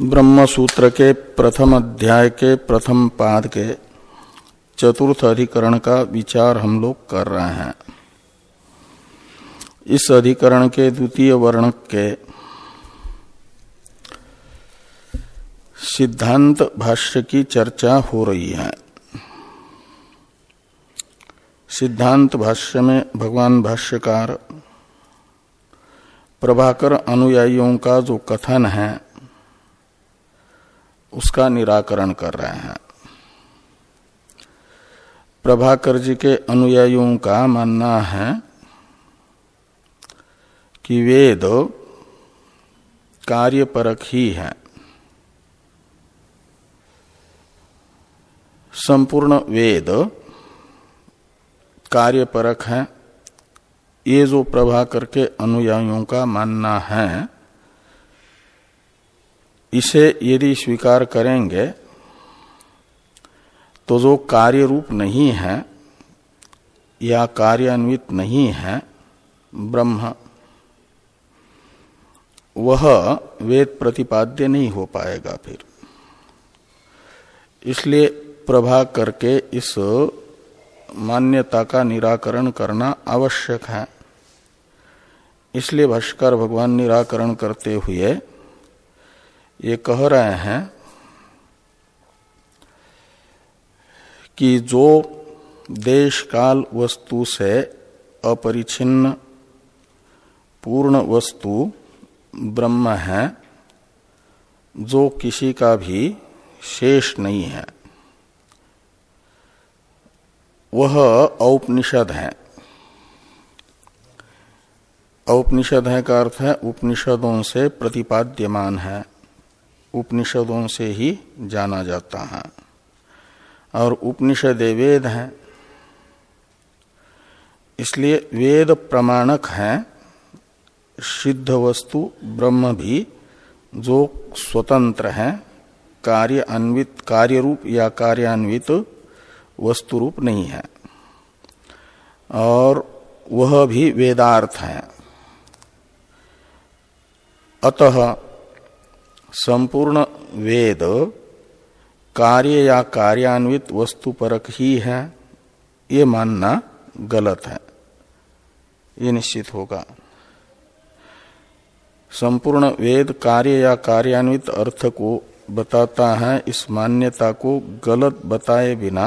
ब्रह्म सूत्र के प्रथम अध्याय के प्रथम पाद के चतुर्थ अधिकरण का विचार हम लोग कर रहे हैं। इस अधिकरण के द्वितीय वर्णक के सिद्धांत भाष्य की चर्चा हो रही है। सिद्धांत भाष्य में भगवान भाष्यकार प्रभाकर अनुयायियों का जो कथन है उसका निराकरण कर रहे हैं। प्रभाकर जी के अनुयायियों का मानना है कि वेद कार्यपरक ही है, संपूर्ण वेद कार्यपरक है। ये जो प्रभाकर के अनुयायियों का मानना है, इसे यदि स्वीकार करेंगे तो जो कार्य रूप नहीं है या कार्यान्वित नहीं है ब्रह्म, वह वेद प्रतिपाद्य नहीं हो पाएगा। फिर इसलिए प्रभाकर के इस मान्यता का निराकरण करना आवश्यक है। इसलिए भाष्यकार भगवान निराकरण करते हुए ये कह रहे हैं कि जो देश काल वस्तु से अपरिछिन्न पूर्ण वस्तु ब्रह्म है, जो किसी का भी शेष नहीं है, वह औपनिषद है। औपनिषद है का अर्थ है उपनिषदों से प्रतिपाद्यमान है, उपनिषदों से ही जाना जाता है। और उपनिषद वेद है, इसलिए वेद प्रमाणक है। सिद्ध वस्तु ब्रह्म भी जो स्वतंत्र है, कार्य अन्वित कार्य रूप या कार्यान्वित वस्तु रूप नहीं है, और वह भी वेदार्थ है। अतः संपूर्ण वेद कार्य या कार्यान्वित वस्तु परक ही है, ये मानना गलत है। ये निश्चित होगा। संपूर्ण वेद कार्य या कार्यान्वित अर्थ को बताता है। इस मान्यता को गलत बताए बिना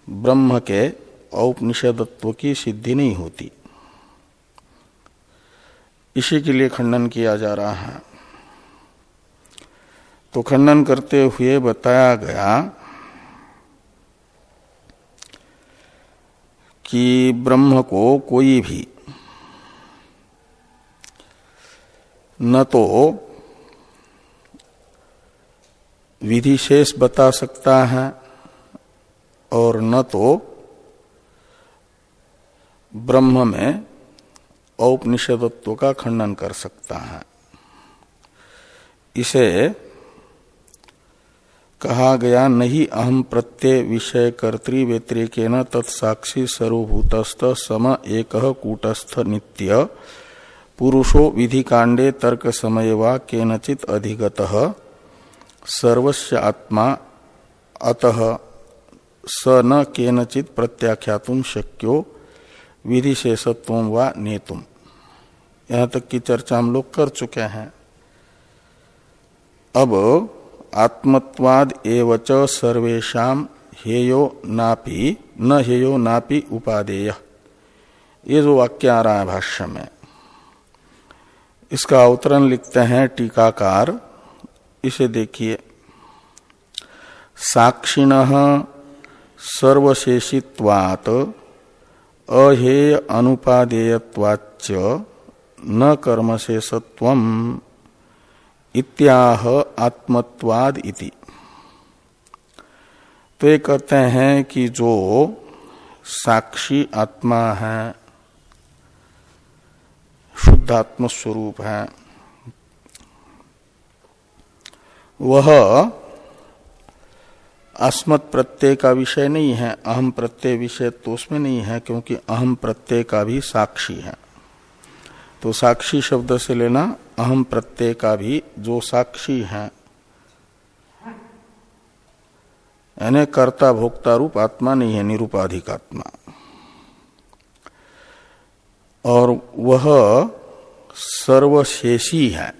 ब्रह्म के औपनिषदत्व की सिद्धि नहीं होती। इसी के लिए खंडन किया जा रहा है। तो खंडन करते हुए बताया गया कि ब्रह्म को कोई भी न तो विधिशेष बता सकता है और न तो ब्रह्म में औपनिषदत्व का खंडन कर सकता है। इसे कहा गया नहीं अहम प्रत्यय विषय कर्तृ व्यतिरेकेन तत्साक्षी सर्वभूतस्थ सम एकः कूटस्थ नित्य पुरुषो विधि कांडे तर्क समय वा केनचित अधिगतः सर्वस्य आत्मा अतः स न केनचित प्रत्याख्यातुम शक्यो विधिशेषत्वं वा नेतुम। यहाँ तक की चर्चा हम लोग कर चुके हैं। अब आत्मत्वाद एवच सर्वेषां हेयो नापि न हेयो नापि उपादेय, ये जो वाक्य आ रहा है भाष्य में, इसका अवतरण लिखते हैं टीकाकार। इसे देखिए, साक्षिणः सर्वशेषित्वात् अहेय अनुपादेयत्वाच्च न कर्मशेषत्वम् इत्याह आत्मत्वाद इति। तो ये कहते हैं कि जो साक्षी आत्मा है, शुद्ध आत्म स्वरूप है, वह अस्मत् प्रत्यय का विषय नहीं है। अहम प्रत्यय विषय तो उसमें नहीं है, क्योंकि अहम प्रत्यय का भी साक्षी है। तो साक्षी शब्द से लेना अहम प्रत्यय का भी जो साक्षी है, यानी कर्ता भोक्ता रूप आत्मा नहीं है, निरूपाधिक आत्मा, और वह सर्वशेषी है।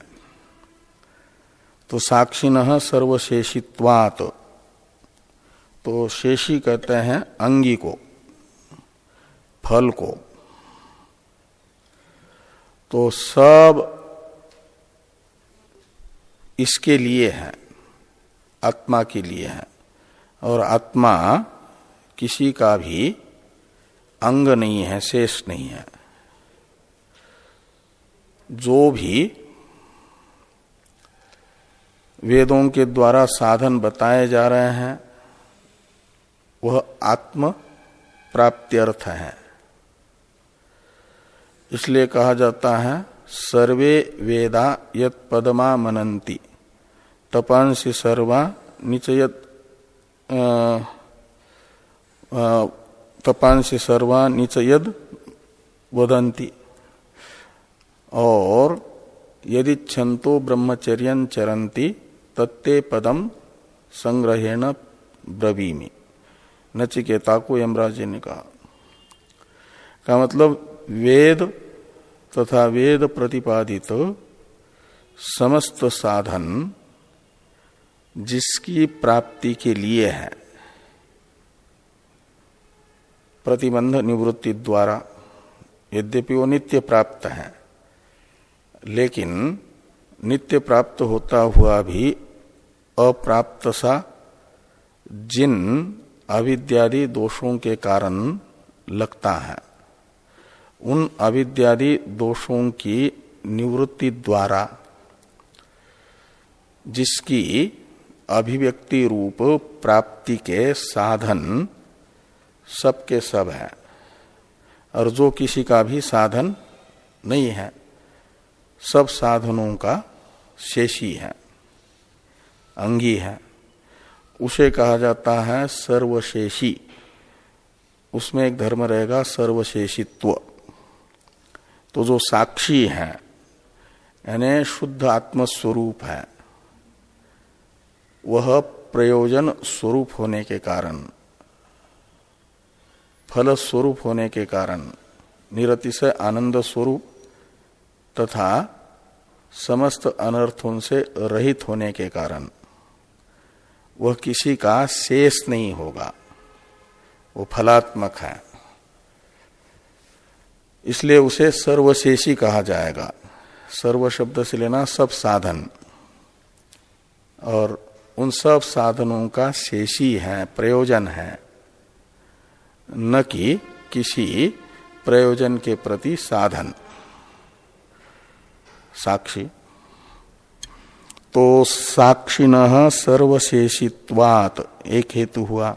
तो साक्षिणः सर्वशेषित्वात्, तो शेषी कहते हैं अंगी को, फल को। तो सब इसके लिए है, आत्मा के लिए है, और आत्मा किसी का भी अंग नहीं है, शेष नहीं है। जो भी वेदों के द्वारा साधन बताए जा रहे हैं वह आत्म प्राप्त्यर्थ है। इसलिए कहा जाता है सर्वे वेदा यत् पदमा मनन्ति तपांसि सर्वा निचयत तपांसि सर्वा निचयद वदन्ति, और यदि छंतो ब्रह्मचर्यं चरन्ति तत्ते पदम संग्रहेण ब्रवीमि, नचिकेता को यमराज जी ने कहा। का मतलब वेद तथा वेद प्रतिपादित समस्त साधन जिसकी प्राप्ति के लिए है प्रतिबंध निवृत्ति द्वारा, यद्यपि वो नित्य प्राप्त है, लेकिन नित्य प्राप्त होता हुआ भी अप्राप्त सा जिन अविद्यादि दोषों के कारण लगता है, उन अविद्यादि दोषों की निवृत्ति द्वारा जिसकी अभिव्यक्ति रूप प्राप्ति के साधन सबके सब है, और जो किसी का भी साधन नहीं है, सब साधनों का शेषी है, अंगी है, उसे कहा जाता है सर्वशेषी। उसमें एक धर्म रहेगा सर्वशेषित्व। तो जो साक्षी है यानी शुद्ध आत्मस्वरूप है, वह प्रयोजन स्वरूप होने के कारण, फल स्वरूप होने के कारण, निरतिशय आनंद स्वरूप तथा समस्त अनर्थों से रहित होने के कारण वह किसी का शेष नहीं होगा, वो फलात्मक है। इसलिए उसे सर्वशेषी कहा जाएगा। सर्व शब्द से लेना सब साधन, और उन सब साधनों का शेषी है, प्रयोजन है, न कि किसी प्रयोजन के प्रति साधन, साक्षी। तो साक्षिणः सर्वशेषित्वात् एक हेतु हुआ,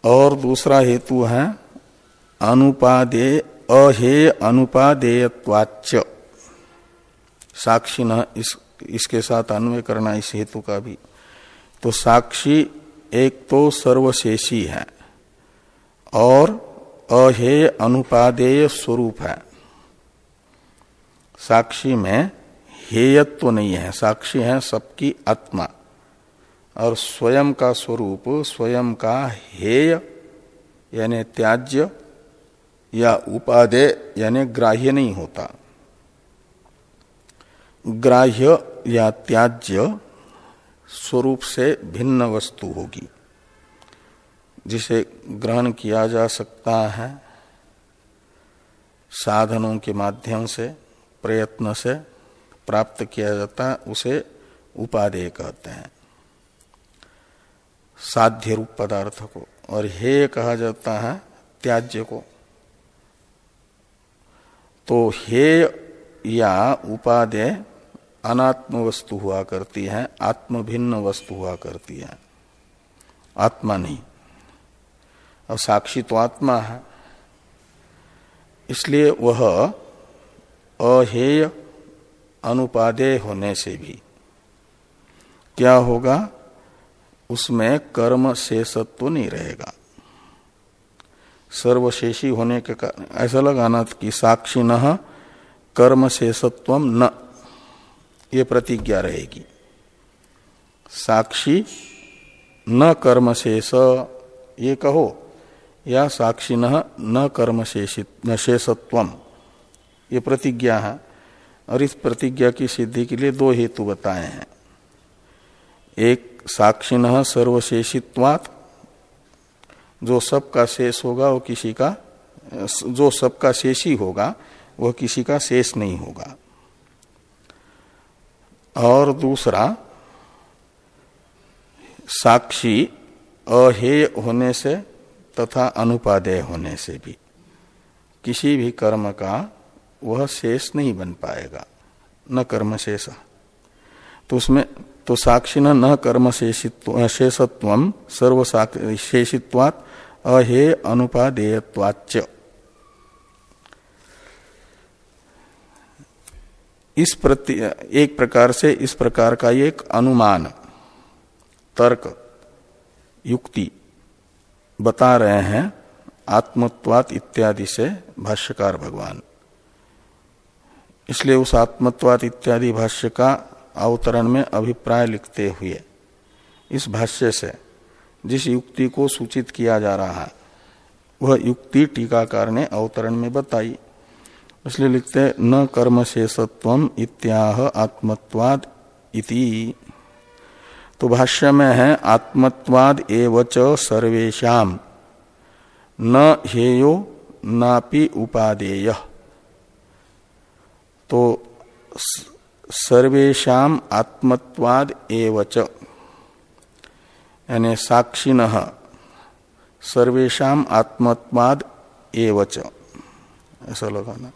और दूसरा हेतु है अनुपादे अहेय अनुपादेयत्वाच्च। साक्षिणः इसके साथ अन्वय करना इस हेतु का भी। तो साक्षी एक तो सर्वशेषी है और अहेय अनुपादेय स्वरूप है। साक्षी में हेयत्व तो नहीं है, साक्षी है सबकी आत्मा, और स्वयं का स्वरूप स्वयं का हेय यानी त्याज्य या उपादेय यानी ग्राह्य नहीं होता। ग्राह्य या त्याज्य स्वरूप से भिन्न वस्तु होगी जिसे ग्रहण किया जा सकता है साधनों के माध्यम से, प्रयत्न से प्राप्त किया जाता है, उसे उपादेय कहते हैं, साध्य रूप पदार्थ को। और हेय कहा जाता है त्याज्य को। तो हेय या उपादेय अनात्म वस्तु हुआ करती है, आत्म भिन्न वस्तु हुआ करती है, आत्मा नहीं। और साक्षी तो आत्मा है, इसलिए वह अहेय अनुपादेय होने से भी क्या होगा, उसमें कर्म शेषत्व नहीं रहेगा। सर्वशेषी होने के कारण ऐसा लगाना कि साक्षिणः कर्म शेषत्वम न, ये प्रतिज्ञा रहेगी। साक्षी न कर्म शेष ये कहो, या साक्षिणः न कर्म शेषत्वम, ये प्रतिज्ञा है। और इस प्रतिज्ञा की सिद्धि के लिए दो हेतु बताए हैं। एक साक्षिणः सर्वशेषित्वात्, जो सबका शेष होगा वो किसी का, जो सबका शेषी होगा वह किसी का शेष नहीं होगा। और दूसरा साक्षी अहेय होने से तथा अनुपादेय होने से भी किसी भी कर्म का वह शेष नहीं बन पाएगा, न कर्म शेष। तो उसमें तो साक्षिण न कर्म शेषत्वम सर्वशेषित्वात् अहेय अनुपादेयत्वाच्च। एक प्रकार से इस प्रकार का एक अनुमान, तर्क, युक्ति बता रहे हैं आत्मत्वात् इत्यादि से भाष्यकार भगवान। इसलिए उस आत्मत्वात् इत्यादि भाष्य का अवतरण में अभिप्राय लिखते हुए इस भाष्य से जिस युक्ति को सूचित किया जा रहा है वह युक्ति टीकाकार ने अवतरण में बताई। इसलिए लिखते हैं न कर्म शेषत्वम इत्याह आत्मत्वाद इति। तो भाष्य में है आत्मत्वाद एवच सर्वेषाम न हेयो नापि उपादेय। तो सर्वेषाम आत्मत्वाद एवच यानी साक्षिणः सर्वेषाम आत्मत्वाद एवच, ऐसा लगाना।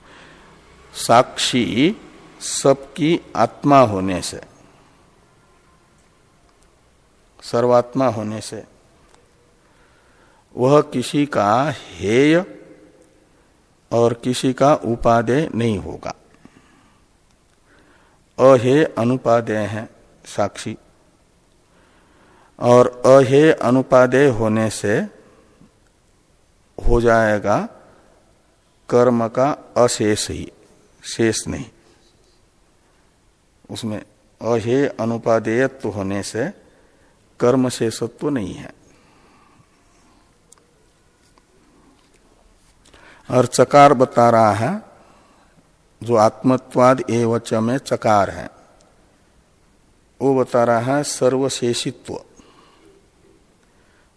साक्षी सबकी आत्मा होने से, सर्वात्मा होने से वह किसी का हेय और किसी का उपादेय नहीं होगा। अहेय अनुपादेय है साक्षी, और अहेय अनुपादेय होने से हो जाएगा कर्म का अशेष ही, शेष नहीं। उसमें अहेय अनुपादेयत्व होने से कर्म शेषत्व नहीं है। और चकार बता रहा है, जो आत्मत्वाद एवच में चकार है वो बता रहा है सर्वशेषित्व।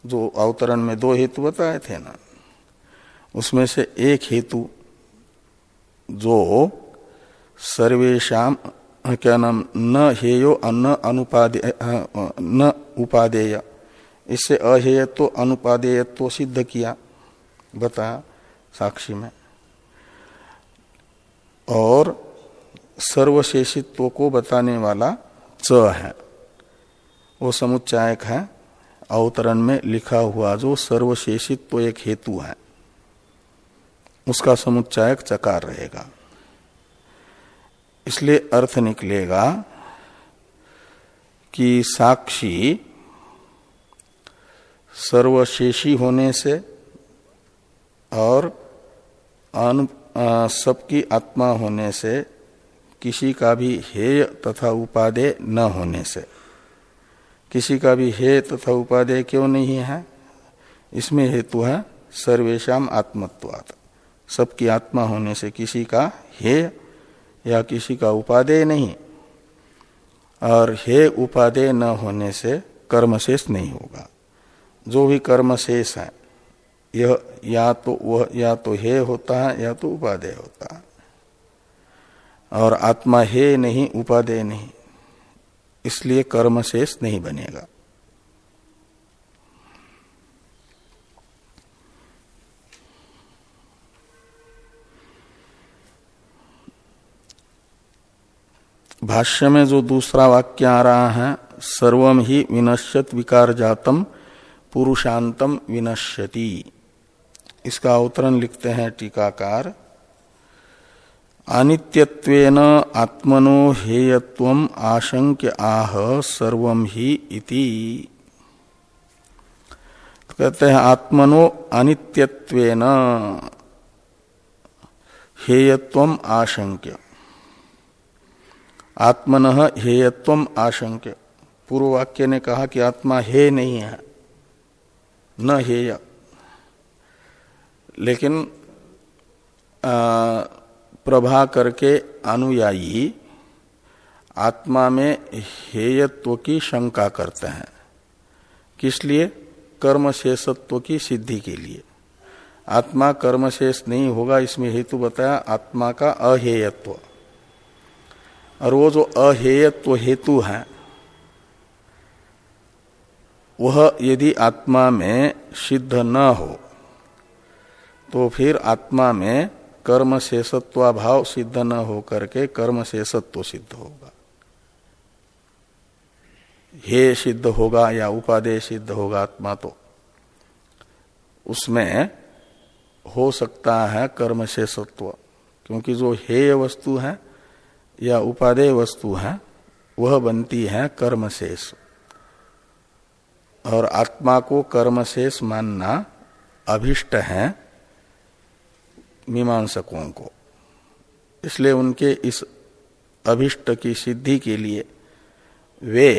जो अवतरण में दो हेतु बताए थे ना, उसमें से एक हेतु जो सर्वेषाम क्या नाम न हेयो न अनुपादेय न उपादेय, इससे अहेयत्व अनुपादेयत्व सिद्ध किया, बताया साक्षी में। और सर्वशेषित्व को बताने वाला च है, वो समुच्चायक है। अवतरण में लिखा हुआ जो सर्वशेषित्व एक हेतु है उसका समुच्चायक चकार रहेगा। इसलिए अर्थ निकलेगा कि साक्षी सर्वशेषी होने से और सबकी आत्मा होने से किसी का भी हेय तथा उपादेय न होने से। किसी का भी हेय तथा उपादेय क्यों नहीं है? इसमें हेतु है सर्वेषाम आत्मत्वात्, सबकी आत्मा होने से किसी का हेय या किसी का उपादेय नहीं, और हेय उपादेय न होने से कर्मशेष नहीं होगा। जो भी कर्मशेष है यह या तो हेय होता है या तो उपादेय होता है, और आत्मा हेय नहीं उपादेय नहीं, इसलिए कर्मशेष नहीं बनेगा। भाष्य में जो दूसरा वाक्य आ रहा है, सर्वम ही विनश्यत विकार जातम पुरुषांतम विनश्यति, इसका अवतरण लिखते हैं टीकाकार, अनित्यत्वेन आत्मनो हेयत्वम आशंक्य आह सर्वम ही इति। तो कहते हैं आत्मनो अनित्यत्वेन हेयत्वम आशंक्य। आत्मनः हेयत्वम आशंक्य। पूर्व वाक्य ने कहा कि आत्मा हे नहीं है, न हेय, लेकिन प्रभाकर के अनुयायी आत्मा में हेयत्व की शंका करते हैं। किस लिए? कर्म शेषत्व की सिद्धि के लिए। आत्मा कर्म शेष नहीं होगा, इसमें हेतु बताया आत्मा का अहेयत्व। और वो जो अहेयत्व हेतु है वह यदि आत्मा में सिद्ध न हो तो फिर आत्मा में कर्म शेषत्वाभाव सिद्ध न हो करके कर्म शेषत्व सिद्ध होगा, हे सिद्ध होगा या उपादेय सिद्ध होगा। आत्मा तो उसमें हो सकता है कर्म शेषत्व, क्योंकि जो हेय वस्तु है या उपादेय वस्तु है वह बनती है कर्म शेष, और आत्मा को कर्म शेष मानना अभिष्ट है मीमांसकों को। इसलिए उनके इस अभिष्ट की सिद्धि के लिए वे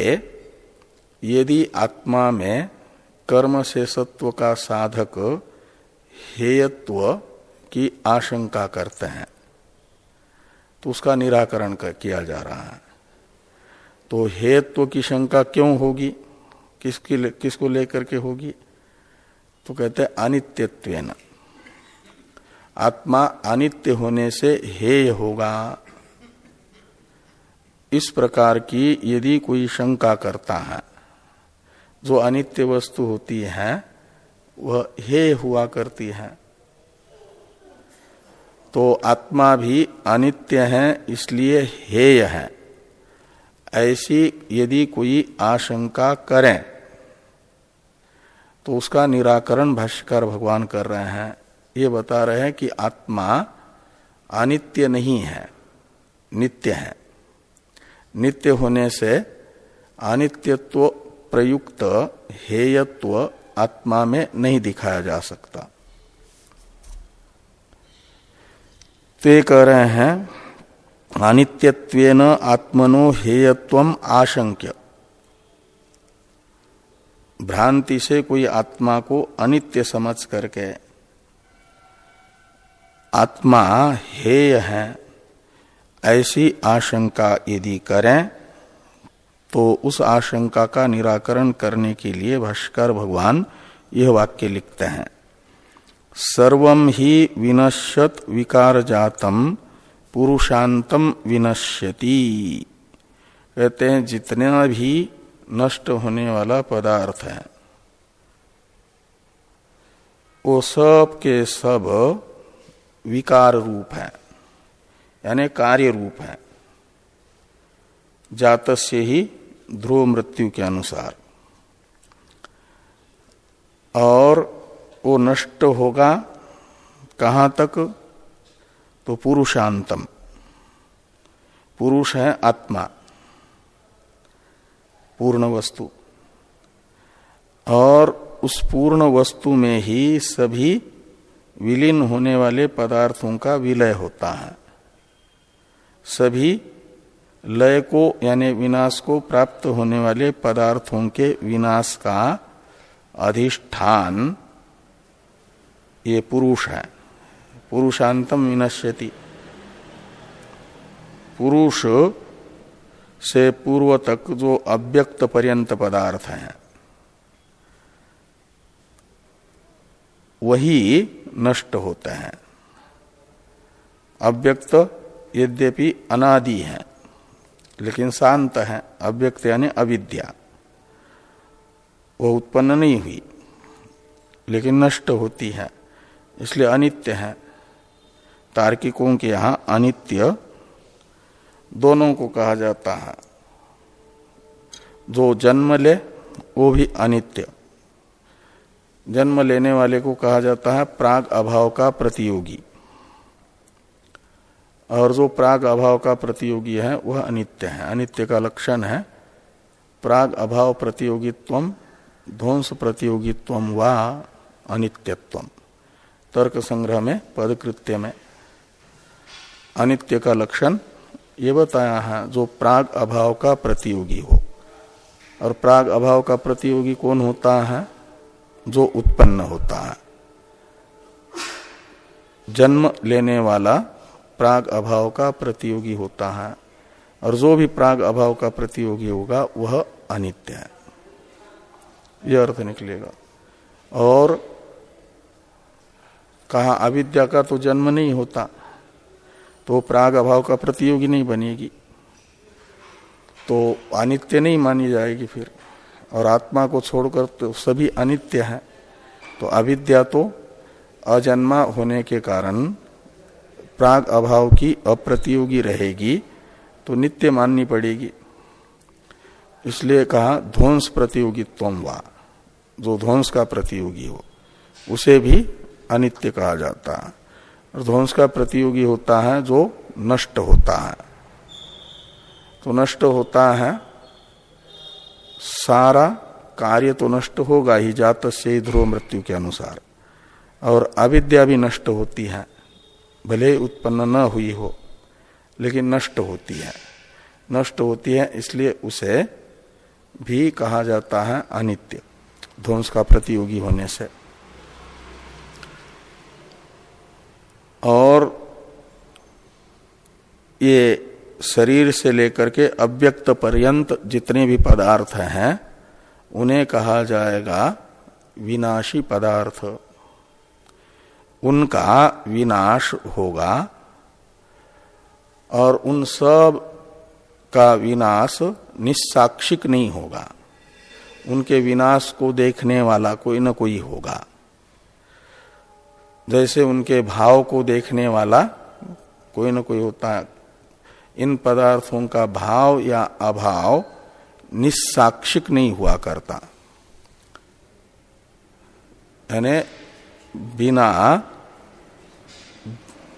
यदि आत्मा में कर्म शेषत्व का साधक हेयत्व की आशंका करते हैं तो उसका निराकरण किया जा रहा है। तो हेयत्व की शंका क्यों होगी, किसको लेकर के होगी? तो कहते हैं अनित्यत्वेन। आत्मा अनित्य होने से हेय होगा, इस प्रकार की यदि कोई शंका करता है, जो अनित्य वस्तु होती है वह हेय हुआ करती है, तो आत्मा भी अनित्य है इसलिए हेय है, ऐसी यदि कोई आशंका करें तो उसका निराकरण भाष्यकार भगवान कर रहे हैं। ये बता रहे हैं कि आत्मा अनित्य नहीं है, नित्य है। नित्य होने से अनित्यत्व प्रयुक्त हेयत्व आत्मा में नहीं दिखाया जा सकता। तो ये कह रहे हैं अनित्यत्वेन आत्मनो हेयत्वम आशंक्य। भ्रांति से कोई आत्मा को अनित्य समझ करके आत्मा हेय है ऐसी आशंका यदि करें तो उस आशंका का निराकरण करने के लिए भाष्यकार भगवान यह वाक्य लिखते हैं, सर्वं ही विनश्यत विकार जातम पुरुषांतम विनश्यति। कहते हैं जितना भी नष्ट होने वाला पदार्थ है वो सब के सब विकार रूप है, यानी कार्य रूप है, जातस्य ही ध्रुव मृत्यु के अनुसार। और वो नष्ट होगा कहाँ तक? तो पुरुषांतम। पुरुष है आत्मा, पूर्ण वस्तु, और उस पूर्ण वस्तु में ही सभी विलीन होने वाले पदार्थों का विलय होता है। सभी लय को यानी विनाश को प्राप्त होने वाले पदार्थों के विनाश का अधिष्ठान ये पुरुष है। पुरुषांतम विनश्यति। पुरुष से पूर्व तक जो अव्यक्त पर्यंत पदार्थ हैं वही नष्ट होते हैं। अव्यक्त यद्यपि अनादि है लेकिन शांत है। अव्यक्त यानी अविद्या, वह उत्पन्न नहीं हुई लेकिन नष्ट होती है, इसलिए अनित्य है। तार्किकों के यहाँ अनित्य दोनों को कहा जाता है। जो जन्म ले वो भी अनित्य, जन्म लेने वाले को कहा जाता है प्राग अभाव का प्रतियोगी, और जो प्राग अभाव का प्रतियोगी है वह अनित्य है। अनित्य का लक्षण है प्राग अभाव प्रतियोगित्वम ध्वंस प्रतियोगित्वम वा अनित्यत्वम। तर्क संग्रह में पदकृत्य में अनित्य का लक्षण ये बताया है, जो प्राग अभाव का प्रतियोगी हो। और प्राग अभाव का प्रतियोगी कौन होता है? जो उत्पन्न होता है। जन्म लेने वाला प्राग अभाव का प्रतियोगी होता है, और जो भी प्राग अभाव का प्रतियोगी होगा वह अनित्य है, यह अर्थ निकलेगा। और कहा अविद्या का तो जन्म नहीं होता, तो प्राग अभाव का प्रतियोगी नहीं बनेगी, तो अनित्य नहीं मानी जाएगी फिर। और आत्मा को छोड़कर तो सभी अनित्य है, तो अविद्या तो अजन्मा होने के कारण प्राग अभाव की अप्रतियोगी रहेगी, तो नित्य माननी पड़ेगी। इसलिए कहा ध्वंस प्रतियोगित्वम वा, जो ध्वंस का प्रतियोगी हो उसे भी अनित्य कहा जाता है। और ध्वंस का प्रतियोगी होता है जो नष्ट होता है। तो नष्ट होता है, सारा कार्य तो नष्ट होगा ही, जातस्य ध्रुव मृत्यु के अनुसार। और अविद्या भी नष्ट होती है, भले उत्पन्न न हुई हो लेकिन नष्ट होती है। नष्ट होती है इसलिए उसे भी कहा जाता है अनित्य, ध्वंस का प्रतियोगी होने से। और ये शरीर से लेकर के अव्यक्त पर्यंत जितने भी पदार्थ हैं उन्हें कहा जाएगा विनाशी पदार्थ। उनका विनाश होगा और उन सब का विनाश निस्साक्षिक नहीं होगा, उनके विनाश को देखने वाला कोई न कोई होगा। जैसे उनके भाव को देखने वाला कोई न कोई होता है, इन पदार्थों का भाव या अभाव निस्साक्षिक नहीं हुआ करता, यानी बिना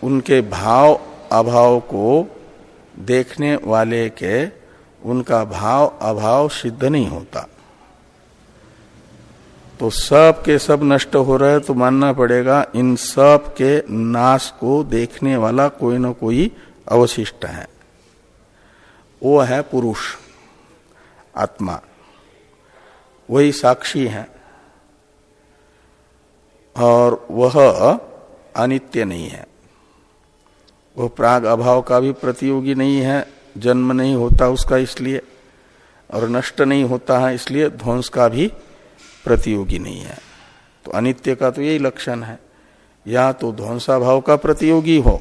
उनके भाव अभाव को देखने वाले के उनका भाव अभाव सिद्ध नहीं होता। तो सब के सब नष्ट हो रहे तो मानना पड़ेगा इन सब के नाश को देखने वाला कोई न कोई अवशिष्ट है, वो है पुरुष आत्मा, वही साक्षी है। और वह अनित्य नहीं है, वह प्राग अभाव का भी प्रतियोगी नहीं है, जन्म नहीं होता उसका इसलिए, और नष्ट नहीं होता है इसलिए ध्वंस का भी प्रतियोगी नहीं है। तो अनित्य का तो यही लक्षण है, या तो ध्वंसाभाव का प्रतियोगी हो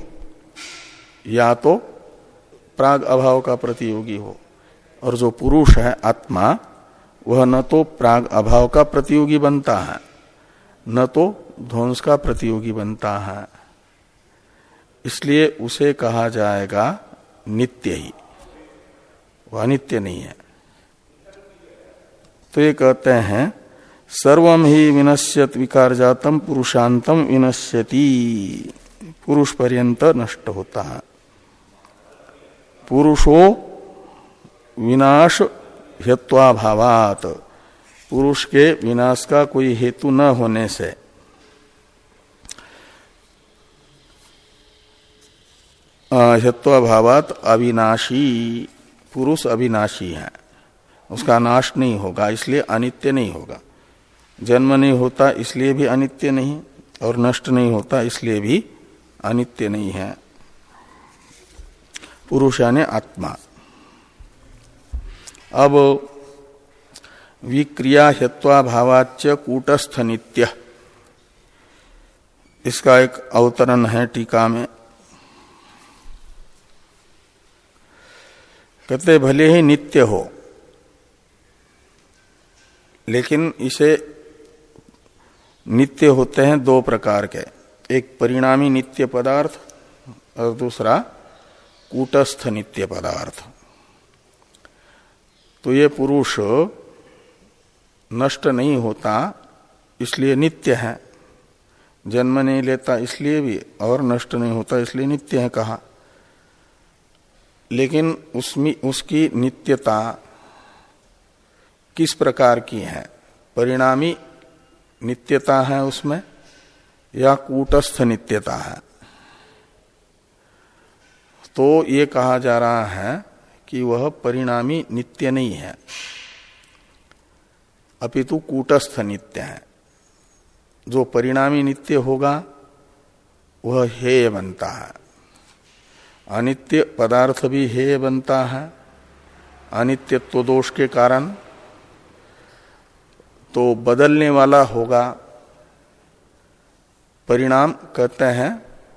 या तो प्राग अभाव का प्रतियोगी हो। और जो पुरुष है आत्मा, वह न तो प्राग अभाव का प्रतियोगी बनता है न तो ध्वंस का प्रतियोगी बनता है, इसलिए उसे कहा जाएगा नित्य ही, वह अनित्य नहीं है। तो ये कहते हैं सर्वम ही विनश्यत विकार जातम पुरुषांतम विनश्यति, पुरुष पर्यंत नष्ट होता है। पुरुषो विनाश हेत्वाभावात, पुरुष के विनाश का कोई हेतु न होने से हेत्वाभावात अविनाशी, पुरुष अविनाशी है, उसका नाश नहीं होगा इसलिए अनित्य नहीं होगा। जन्म नहीं होता इसलिए भी अनित्य नहीं, और नष्ट नहीं होता इसलिए भी अनित्य नहीं है। पुरुष यानी आत्मा। अब विक्रिया हेत्वाभावाच्च कूटस्थ नित्य, इसका एक अवतरण है टीका में। कहते भले ही नित्य हो, लेकिन इसे नित्य होते हैं दो प्रकार के, एक परिणामी नित्य पदार्थ और दूसरा कूटस्थ नित्य पदार्थ। तो ये पुरुष नष्ट नहीं होता इसलिए नित्य है, जन्म नहीं लेता इसलिए भी, और नष्ट नहीं होता इसलिए नित्य है कहा। लेकिन उसमें उसकी नित्यता किस प्रकार की है, परिणामी नित्यता है उसमें या कूटस्थ नित्यता है, तो ये कहा जा रहा है कि वह परिणामी नित्य नहीं है, अपितु कूटस्थ नित्य है। जो परिणामी नित्य होगा वह हेय बनता है, अनित्य पदार्थ भी हेय बनता है अनित्यत्व दोष के कारण। तो बदलने वाला होगा, परिणाम कहते हैं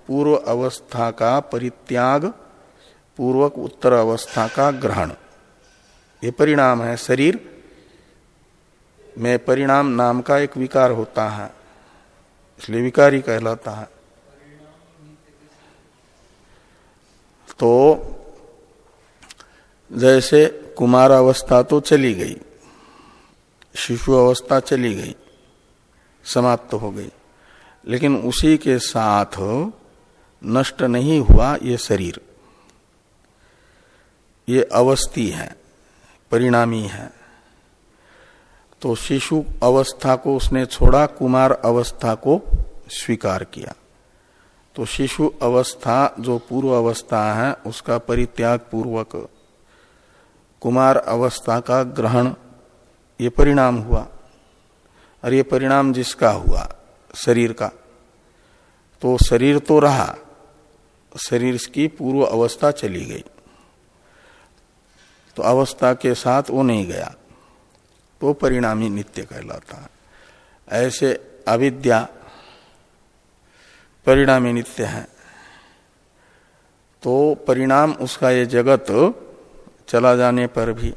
पूर्व अवस्था का परित्याग पूर्वक उत्तर अवस्था का ग्रहण, ये परिणाम है। शरीर में परिणाम नाम का एक विकार होता है, इसलिए विकारी कहलाता है। तो जैसे कुमार अवस्था तो चली गई, शिशु अवस्था चली गई, समाप्त हो गई, लेकिन उसी के साथ नष्ट नहीं हुआ ये शरीर, ये अवस्थी है, परिणामी है। तो शिशु अवस्था को उसने छोड़ा, कुमार अवस्था को स्वीकार किया। तो शिशु अवस्था जो पूर्व अवस्था है उसका परित्याग पूर्वक कुमार अवस्था का ग्रहण, ये परिणाम हुआ। और ये परिणाम जिसका हुआ शरीर का, तो शरीर तो रहा, शरीर की पूर्व अवस्था चली गई, तो अवस्था के साथ वो नहीं गया, तो परिणामी नित्य कहलाता है। ऐसे अविद्या परिणामी नित्य है। तो परिणाम उसका ये जगत चला जाने पर भी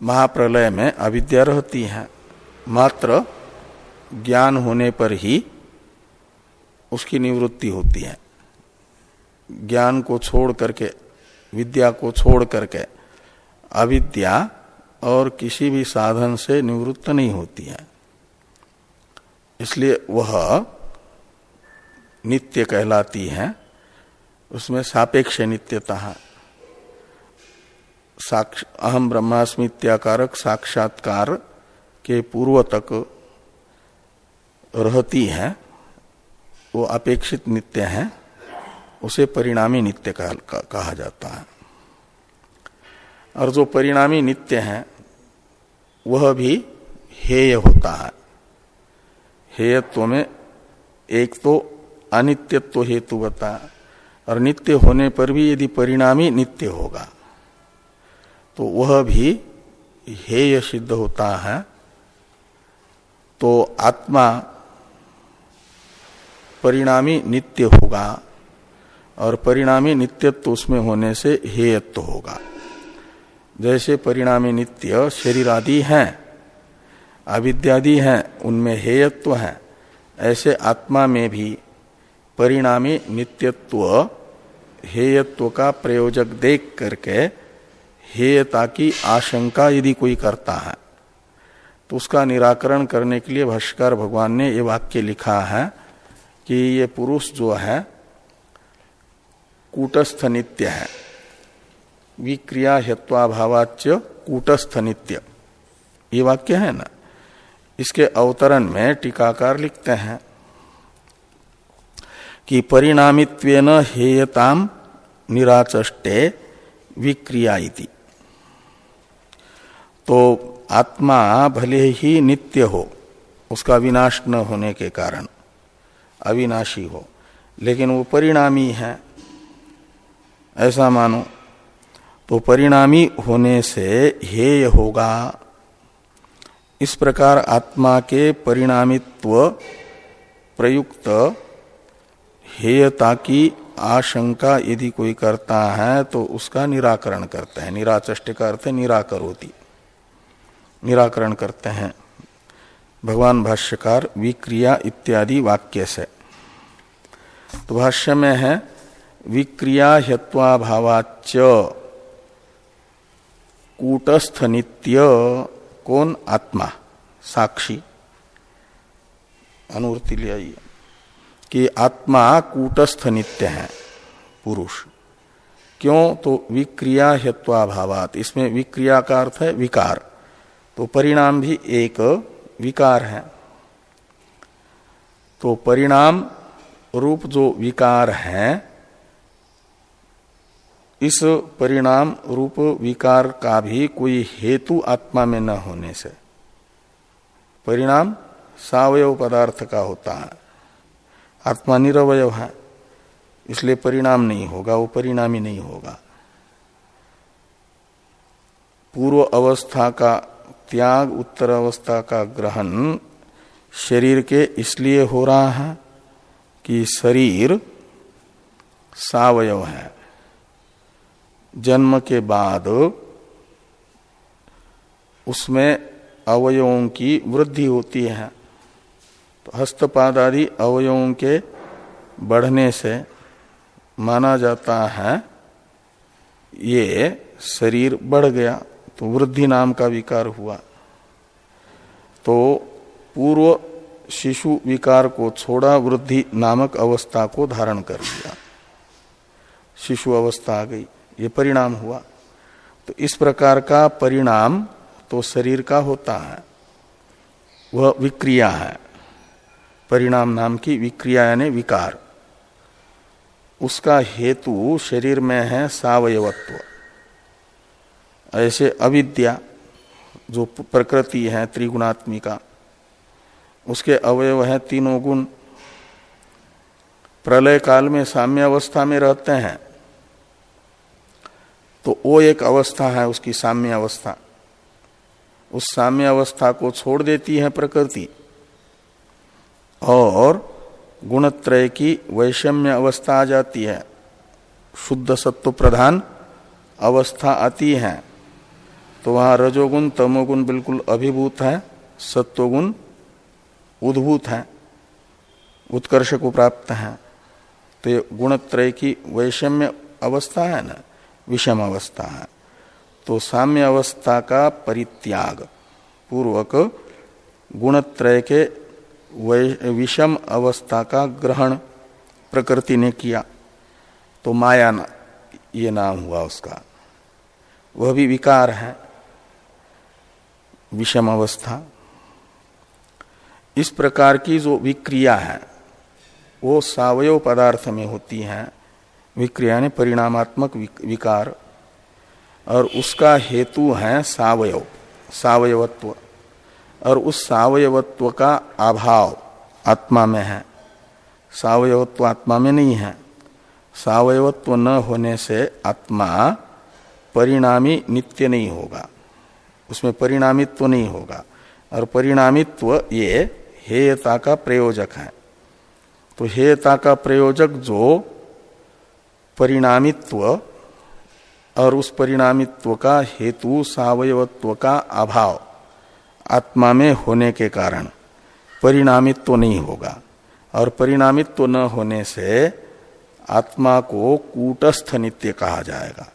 महाप्रलय में अविद्या रहती है, मात्र ज्ञान होने पर ही उसकी निवृत्ति होती है। ज्ञान को छोड़ करके, विद्या को छोड़ करके अविद्या और किसी भी साधन से निवृत्त नहीं होती है, इसलिए वह नित्य कहलाती है। उसमें सापेक्ष नित्यता है। अहम ब्रह्मास्मि इत्याकारक साक्षात्कार के पूर्व तक रहती है, वो अपेक्षित नित्य है, उसे परिणामी नित्य कहा जाता है। और जो परिणामी नित्य है वह भी हेय होता है। हेयत्व में एक तो अनित्यत्व हेतु बता, और नित्य होने पर भी यदि परिणामी नित्य होगा तो वह भी हेय सिद्ध होता है। तो आत्मा परिणामी नित्य होगा, और परिणामी नित्यत्व उसमें होने से हेयत्व होगा। जैसे परिणामी नित्य शरीर आदि हैं, अविद्यादि हैं, उनमें हेयत्व है, ऐसे आत्मा में भी परिणामी नित्यत्व हेयत्व का प्रयोजक देख करके हेयता की आशंका यदि कोई करता है तो उसका निराकरण करने के लिए भाष्यकार भगवान ने ये वाक्य लिखा है कि ये पुरुष जो है कूटस्थ नित्य है, विक्रिया हेत्वाभावाच्य कूटस्थ नित्य, ये वाक्य है ना। इसके अवतरण में टीकाकार लिखते हैं कि परिणामित्वेन हेयताम निराचष्टे विक्रिया इति। तो आत्मा भले ही नित्य हो, उसका विनाश न होने के कारण अविनाशी हो, लेकिन वो परिणामी है, ऐसा मानो। तो परिणामी होने से हेय होगा। इस प्रकार आत्मा के परिणामित्व प्रयुक्त हेयता की आशंका यदि कोई करता है तो उसका निराकरण करते हैं। निराचष्ट का अर्थ निराकर होती, निराकरण करते हैं भगवान भाष्यकार विक्रिया इत्यादि वाक्य से। तो भाष्य में है विक्रिया हेत्वाभावाच्च कूटस्थ नित्य, कौन? आत्मा, साक्षी। अनुवृत्ति ले आइए कि आत्मा कूटस्थ नित्य है, पुरुष। क्यों? तो विक्रिया हेत्वाभावात, इसमें विक्रिया का अर्थ है विकार, तो परिणाम भी एक विकार है। तो परिणाम रूप जो विकार है, इस परिणाम रूप विकार का भी कोई हेतु आत्मा में न होने से, परिणाम सावयव पदार्थ का होता है, आत्मा निरवयव है, इसलिए परिणाम नहीं होगा, वो परिणामी नहीं होगा। पूर्व अवस्था का त्याग, उत्तर अवस्था का ग्रहण शरीर के इसलिए हो रहा है कि शरीर सावयव है। जन्म के बाद उसमें अवयवों की वृद्धि होती है, तो हस्तपाद आदि अवयवों के बढ़ने से माना जाता है ये शरीर बढ़ गया, तो वृद्धि नाम का विकार हुआ। तो पूर्व शिशु विकार को छोड़ा, वृद्धि नामक अवस्था को धारण कर लिया, शिशु अवस्था आ गई, ये परिणाम हुआ। तो इस प्रकार का परिणाम तो शरीर का होता है, वह विक्रिया है। परिणाम नाम की विक्रिया यानी विकार, उसका हेतु शरीर में है सावयवत्व। ऐसे अविद्या जो प्रकृति है त्रिगुणात्मिका, उसके अवयव है तीनों गुण। प्रलय काल में साम्य अवस्था में रहते हैं, तो वो एक अवस्था है उसकी साम्य अवस्था। उस साम्य अवस्था को छोड़ देती है प्रकृति और गुणत्रय की वैषम्य अवस्था आ जाती है, शुद्ध सत्व प्रधान अवस्था आती है। तो वहां रजोगुण तमोगुण बिल्कुल अभिभूत है, सत्वगुण उद्भूत है, उत्कर्ष को प्राप्त है। तो ये गुणत्रय की वैषम्य अवस्था है ना, विषम अवस्था है। तो साम्य अवस्था का परित्याग पूर्वक गुणत्रय के विषम अवस्था का ग्रहण प्रकृति ने किया, तो माया ये नाम हुआ उसका। वह भी विकार है, विषम अवस्था। इस प्रकार की जो विक्रिया है वो सावयव पदार्थ में होती है, विक्रिया ने परिणामात्मक विकार, और उसका हेतु है सावयव, सावयवत्व। और उस सावयवत्व का अभाव आत्मा में है, सावयवत्व आत्मा में नहीं है। सावयवत्व न होने से आत्मा परिणामी नित्य नहीं होगा, उसमें परिणामित्व नहीं होगा। और परिणामित्व ये हेयता का प्रयोजक है। तो हेयता का प्रयोजक जो परिणामित्व और उस परिणामित्व का हेतु सावयवत्व का अभाव आत्मा में होने के कारण परिणामित्व नहीं होगा। और परिणामित्व न होने से आत्मा को कूटस्थ नित्य कहा जाएगा,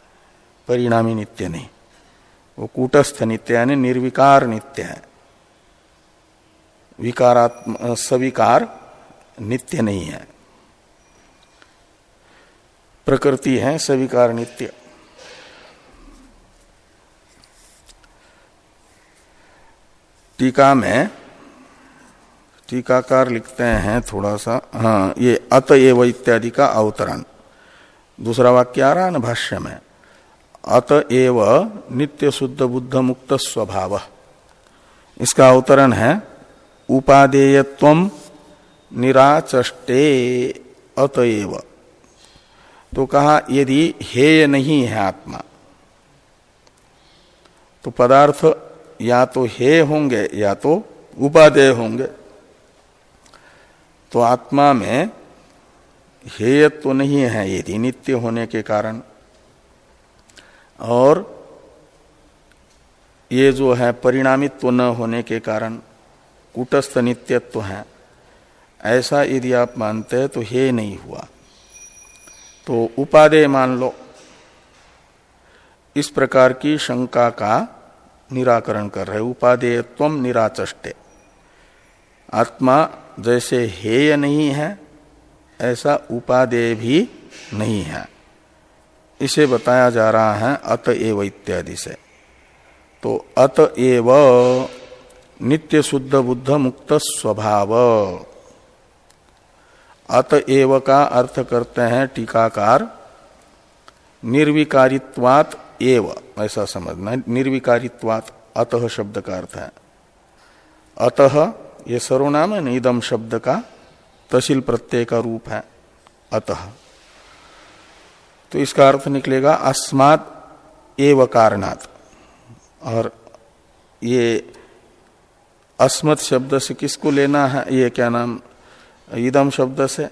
परिणामी नित्य नहीं। वो कूटस्थ नित्य यानी निर्विकार नित्य है, विकारात्म सविकार नित्य नहीं है। प्रकृति है सविकार नित्य। टीका में टीकाकार लिखते हैं थोड़ा सा, हाँ, ये अतएव इत्यादि का अवतरण दूसरा वाक्य आ रहा है ना भाष्य में, अतएव नित्य शुद्ध बुद्ध मुक्त स्वभाव। इसका अवतरण है उपादेयत्वम निराचष्टे अतएव। तो कहा यदि हेय नहीं है आत्मा, तो पदार्थ या तो हेय होंगे या तो उपादेय होंगे। तो आत्मा में हेयत्व तो नहीं है यदि नित्य होने के कारण, और ये जो है परिणामित्व न होने के कारण कूटस्थ नित्यत्व है, ऐसा यदि आप मानते हैं तो हेय नहीं हुआ, तो उपादेय मान लो। इस प्रकार की शंका का निराकरण कर रहे। उपादेयत्वम निराचष्टे, आत्मा जैसे हेय नहीं है ऐसा उपादेय भी नहीं है, इसे बताया जा रहा है अतएव इत्यादि से। तो अतएव नित्य शुद्ध बुद्ध मुक्त स्वभाव, अतएव का अर्थ करते हैं टीकाकार निर्विकारित्वात् एव, ऐसा समझना। निर्विकारित्वात् अतः शब्द का अर्थ है अतः, ये सर्वनाम है इदम शब्द का तशील प्रत्यय का रूप है अतः। तो इसका अर्थ निकलेगा अस्मात् एव कारणात्। और ये अस्मत् शब्द से किसको लेना है? ये क्या नाम, इदम शब्द से।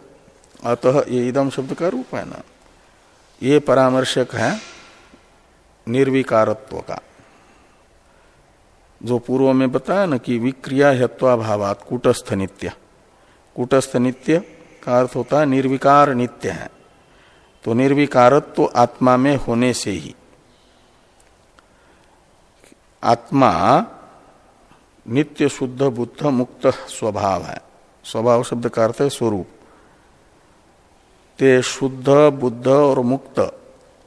अतः ये इदम शब्द का रूप है ना, ये परामर्शक है निर्विकारत्व का। जो पूर्व में बताया ना कि विक्रिया हेत्वाभावात् कूटस्थ नित्य, कूटस्थ नित्य का अर्थ होता है निर्विकार नित्य है। तो निर्विकारत्व आत्मा में होने से ही आत्मा नित्य शुद्ध बुद्ध मुक्त स्वभाव है। स्वभाव शब्द का अर्थ है स्वरूप। ते शुद्ध बुद्ध और मुक्त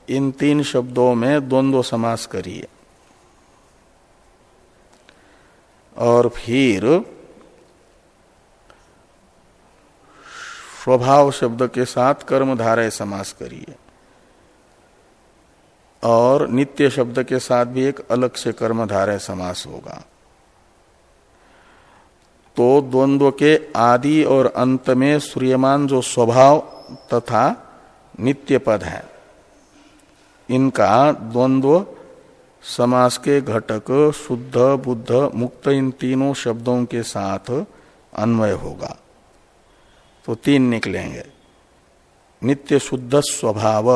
इन तीन शब्दों में द्वंद्व समास करिए और फिर स्वभाव शब्द के साथ कर्मधारय समास करिए और नित्य शब्द के साथ भी एक अलग से कर्मधारय समास होगा। तो द्वंद्व के आदि और अंत में श्रूयमान जो स्वभाव तथा नित्य पद है, इनका द्वंद्व समास के घटक शुद्ध बुद्ध मुक्त इन तीनों शब्दों के साथ अन्वय होगा। तो तीन निकलेंगे, नित्य शुद्ध स्वभाव,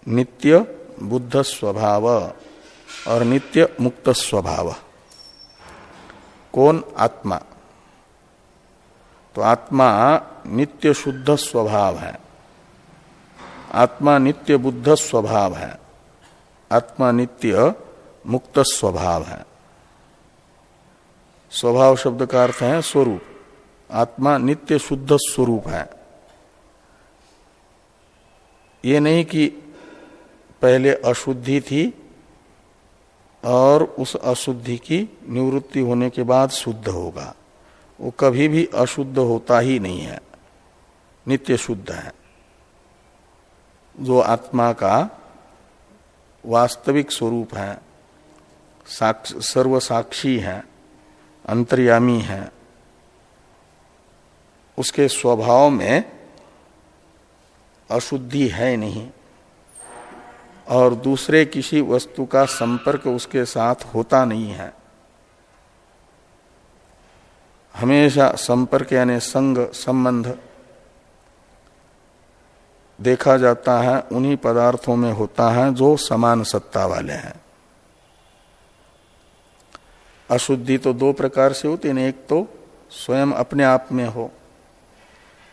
नित्य बुद्ध स्वभाव और नित्य मुक्त स्वभाव। कौन? आत्मा। तो आत्मा नित्य शुद्ध स्वभाव है, आत्मा नित्य बुद्ध स्वभाव है, आत्मा नित्य मुक्त स्वभाव है। स्वभाव शब्द का अर्थ है स्वरूप। आत्मा नित्य शुद्ध स्वरूप है। ये नहीं कि पहले अशुद्धि थी और उस अशुद्धि की निवृत्ति होने के बाद शुद्ध होगा। वो कभी भी अशुद्ध होता ही नहीं है, नित्य शुद्ध है। जो आत्मा का वास्तविक स्वरूप है, सर्वसाक्षी है, अंतर्यामी है, उसके स्वभाव में अशुद्धि है नहीं और दूसरे किसी वस्तु का संपर्क उसके साथ होता नहीं है। हमेशा संपर्क यानी संग संबंध देखा जाता है उन्हीं पदार्थों में होता है जो समान सत्ता वाले हैं। अशुद्धि तो दो प्रकार से होती है, एक तो स्वयं अपने आप में हो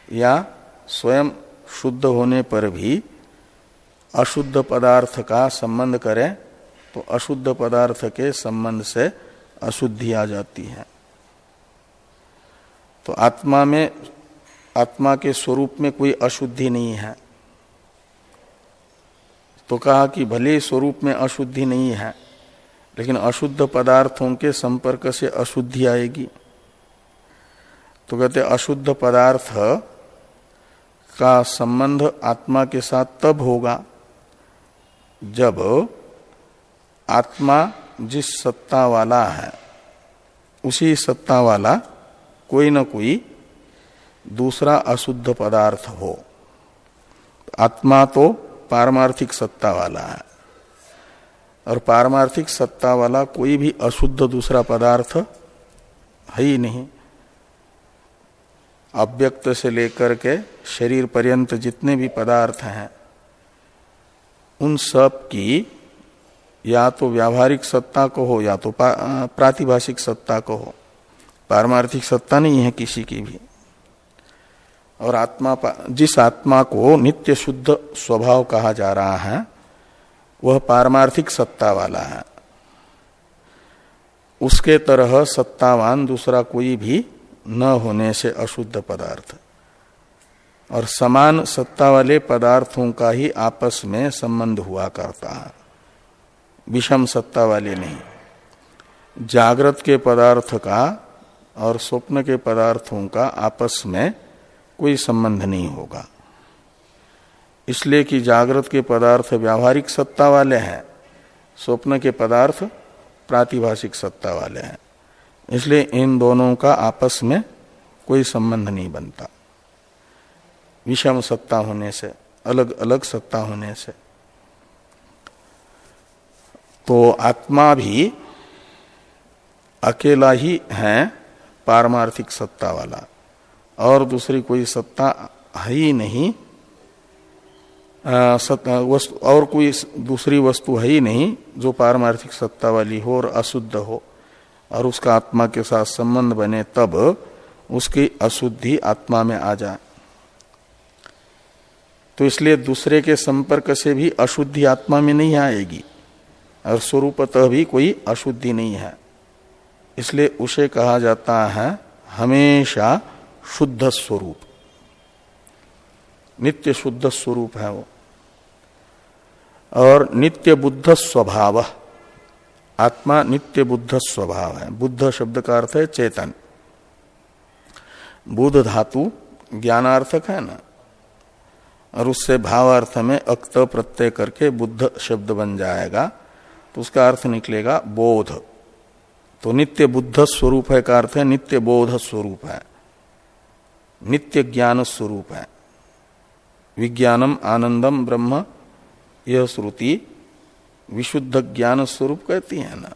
या स्वयं शुद्ध होने पर भी अशुद्ध पदार्थ का संबंध करें तो अशुद्ध पदार्थ के संबंध से अशुद्धि आ जाती है। तो आत्मा में, आत्मा के स्वरूप में कोई अशुद्धि नहीं है। तो कहा कि भले स्वरूप में अशुद्धि नहीं है लेकिन अशुद्ध पदार्थों के संपर्क से अशुद्धि आएगी। तो कहते अशुद्ध पदार्थ का संबंध आत्मा के साथ तब होगा जब आत्मा जिस सत्ता वाला है उसी सत्ता वाला कोई न कोई दूसरा अशुद्ध पदार्थ हो। आत्मा तो पारमार्थिक सत्ता वाला है और पारमार्थिक सत्ता वाला कोई भी अशुद्ध दूसरा पदार्थ है ही नहीं। अव्यक्त से लेकर के शरीर पर्यंत जितने भी पदार्थ हैं उन सब की या तो व्यावहारिक सत्ता को हो या तो प्रातिभाषिक सत्ता को हो, पारमार्थिक सत्ता नहीं है किसी की भी। और आत्मा, जिस आत्मा को नित्य शुद्ध स्वभाव कहा जा रहा है वह पारमार्थिक सत्ता वाला है। उसके तरह सत्तावान दूसरा कोई भी न होने से अशुद्ध पदार्थ और समान सत्ता वाले पदार्थों का ही आपस में संबंध हुआ करता है। विषम सत्ता वाले नहीं। जागृत के पदार्थ का और स्वप्न के पदार्थों का आपस में कोई संबंध नहीं होगा, इसलिए कि जागृत के पदार्थ व्यावहारिक सत्ता वाले हैं, स्वप्न के पदार्थ प्रातिभाषिक सत्ता वाले हैं, इसलिए इन दोनों का आपस में कोई संबंध नहीं बनता विषम सत्ता होने से, अलग अलग सत्ता होने से। तो आत्मा भी अकेला ही है पारमार्थिक सत्ता वाला, और दूसरी कोई सत्ता है ही नहीं, और कोई दूसरी वस्तु है ही नहीं जो पारमार्थिक सत्ता वाली हो और अशुद्ध हो और उसका आत्मा के साथ संबंध बने, तब उसकी अशुद्धि आत्मा में आ जाए। तो इसलिए दूसरे के संपर्क से भी अशुद्धि आत्मा में नहीं आएगी और स्वरूपतः भी कोई अशुद्धि नहीं है, इसलिए उसे कहा जाता है हमेशा शुद्ध स्वरूप, नित्य शुद्ध स्वरूप है वो। और नित्य बुद्ध स्वभाव, आत्मा नित्य बुद्ध स्वभाव है। बुद्ध शब्द का अर्थ है चेतन, बुद्ध धातु ज्ञानार्थक है ना, और उससे भावार्थ में अक्त प्रत्यय करके बुद्ध शब्द बन जाएगा, तो उसका अर्थ निकलेगा बोध। तो नित्य बुद्ध स्वरूप है का अर्थ है नित्य बोध स्वरूप है, नित्य ज्ञान स्वरूप है। विज्ञानम आनंदम ब्रह्म, यह श्रुति विशुद्ध ज्ञान स्वरूप कहती है ना।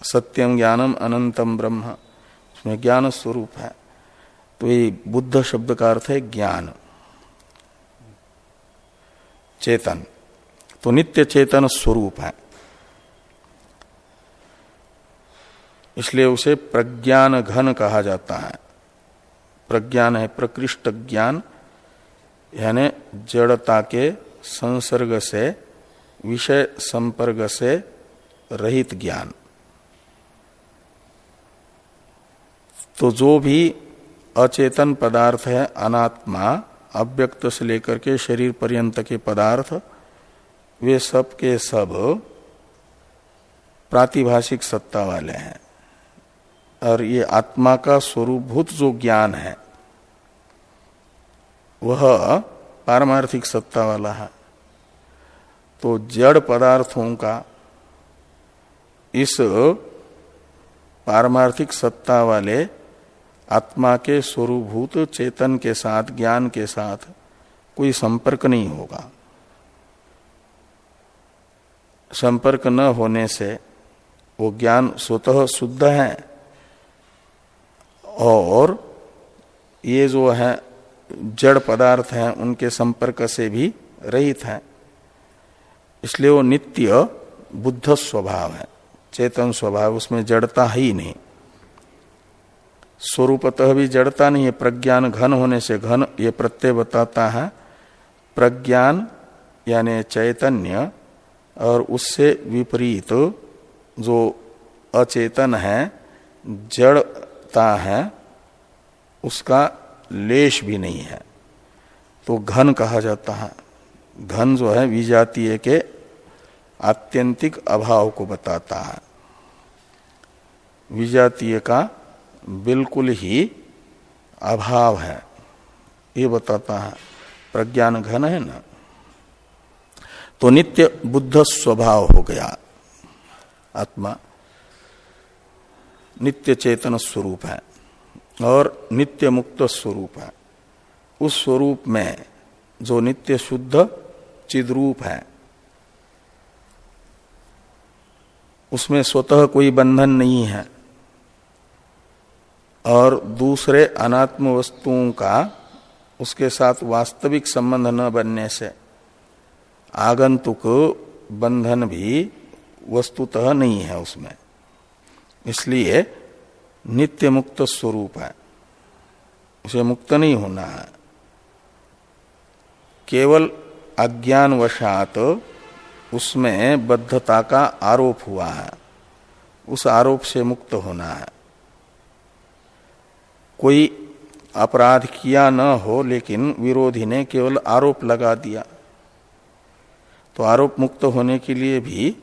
सत्यम ज्ञानम अनंतम ब्रह्म, उसमें ज्ञान स्वरूप है। तो ये बुद्ध शब्द का अर्थ है ज्ञान, चेतन, तो नित्य चेतन स्वरूप है, इसलिए उसे प्रज्ञान घन कहा जाता है। प्रज्ञान है प्रकृष्ट ज्ञान, यानी जड़ता के संसर्ग से, विषय संपर्क से रहित ज्ञान। तो जो भी अचेतन पदार्थ है अनात्मा, अव्यक्त से लेकर के शरीर पर्यंत के पदार्थ, वे सब के सब प्रातिभाषिक सत्ता वाले हैं, और ये आत्मा का स्वरूपभूत जो ज्ञान है वह पारमार्थिक सत्ता वाला है। तो जड़ पदार्थों का इस पारमार्थिक सत्ता वाले आत्मा के स्वरूपभूत चेतन के साथ, ज्ञान के साथ कोई संपर्क नहीं होगा। संपर्क न होने से वो ज्ञान स्वतः शुद्ध है, और ये जो है जड़ पदार्थ हैं उनके संपर्क से भी रहित है, इसलिए वो नित्य बुद्ध स्वभाव है, चेतन स्वभाव, उसमें जड़ता ही नहीं, स्वरूपतः भी जड़ता नहीं है। प्रज्ञान घन होने से, घन ये प्रत्यय बताता है प्रज्ञान यानी चैतन्य, और उससे विपरीत जो अचेतन है, जड़ता है, उसका लेश भी नहीं है, तो घन कहा जाता है। घन जो है विजातीय के आत्यंतिक अभाव को बताता है, विजातीय का बिल्कुल ही अभाव है ये बताता है। प्रज्ञान घन है ना, तो नित्य बुद्ध स्वभाव हो गया आत्मा, नित्य चेतन स्वरूप है और नित्य मुक्त स्वरूप है। उस स्वरूप में जो नित्य शुद्ध चिद्रूप है, उसमें स्वतः कोई बंधन नहीं है, और दूसरे अनात्म वस्तुओं का उसके साथ वास्तविक संबंध न बनने से आगंतुक बंधन भी वस्तुतः नहीं है उसमें, इसलिए नित्य मुक्त स्वरूप है, उसे मुक्त नहीं होना है। केवल अज्ञानवशात उसमें बद्धता का आरोप हुआ है, उस आरोप से मुक्त होना है। कोई अपराध किया न हो, लेकिन विरोधी ने केवल आरोप लगा दिया, तो आरोप मुक्त होने के लिए भी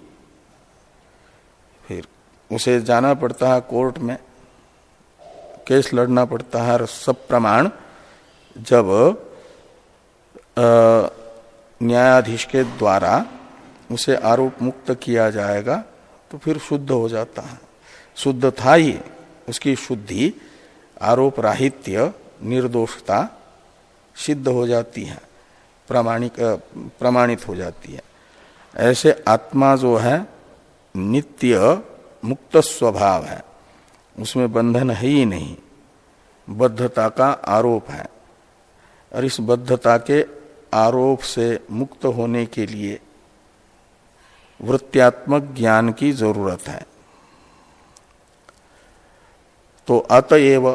उसे जाना पड़ता है कोर्ट में, केस लड़ना पड़ता है, और सब प्रमाण जब न्यायाधीश के द्वारा उसे आरोप मुक्त किया जाएगा तो फिर शुद्ध हो जाता है। शुद्ध था ही, उसकी शुद्धि आरोप राहित्य निर्दोषता सिद्ध हो जाती है, प्रमाणित हो जाती है। ऐसे आत्मा जो है नित्य मुक्त स्वभाव है, उसमें बंधन है ही नहीं, बद्धता का आरोप है। और इस बद्धता के आरोप से मुक्त होने के लिए वृत्त्यात्मक ज्ञान की जरूरत है। तो अतएव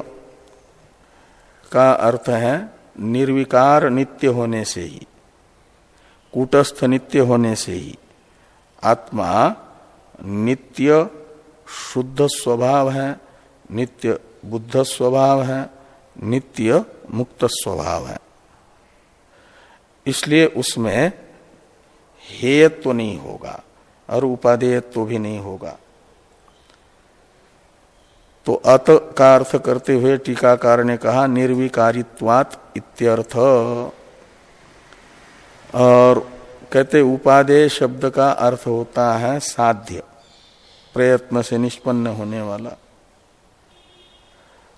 का अर्थ है निर्विकार नित्य होने से ही, कूटस्थ नित्य होने से ही आत्मा नित्य शुद्ध स्वभाव है, नित्य बुद्ध स्वभाव है, नित्य मुक्त स्वभाव है। इसलिए उसमें हेयत्व नहीं होगा और उपादेयत्व भी नहीं होगा। तो अत का अर्थ करते हुए टीकाकार ने कहा निर्विकारित्वात् इत्यर्थ। और कहते उपादेय शब्द का अर्थ होता है साध्य, प्रयत्न से निष्पन्न होने वाला।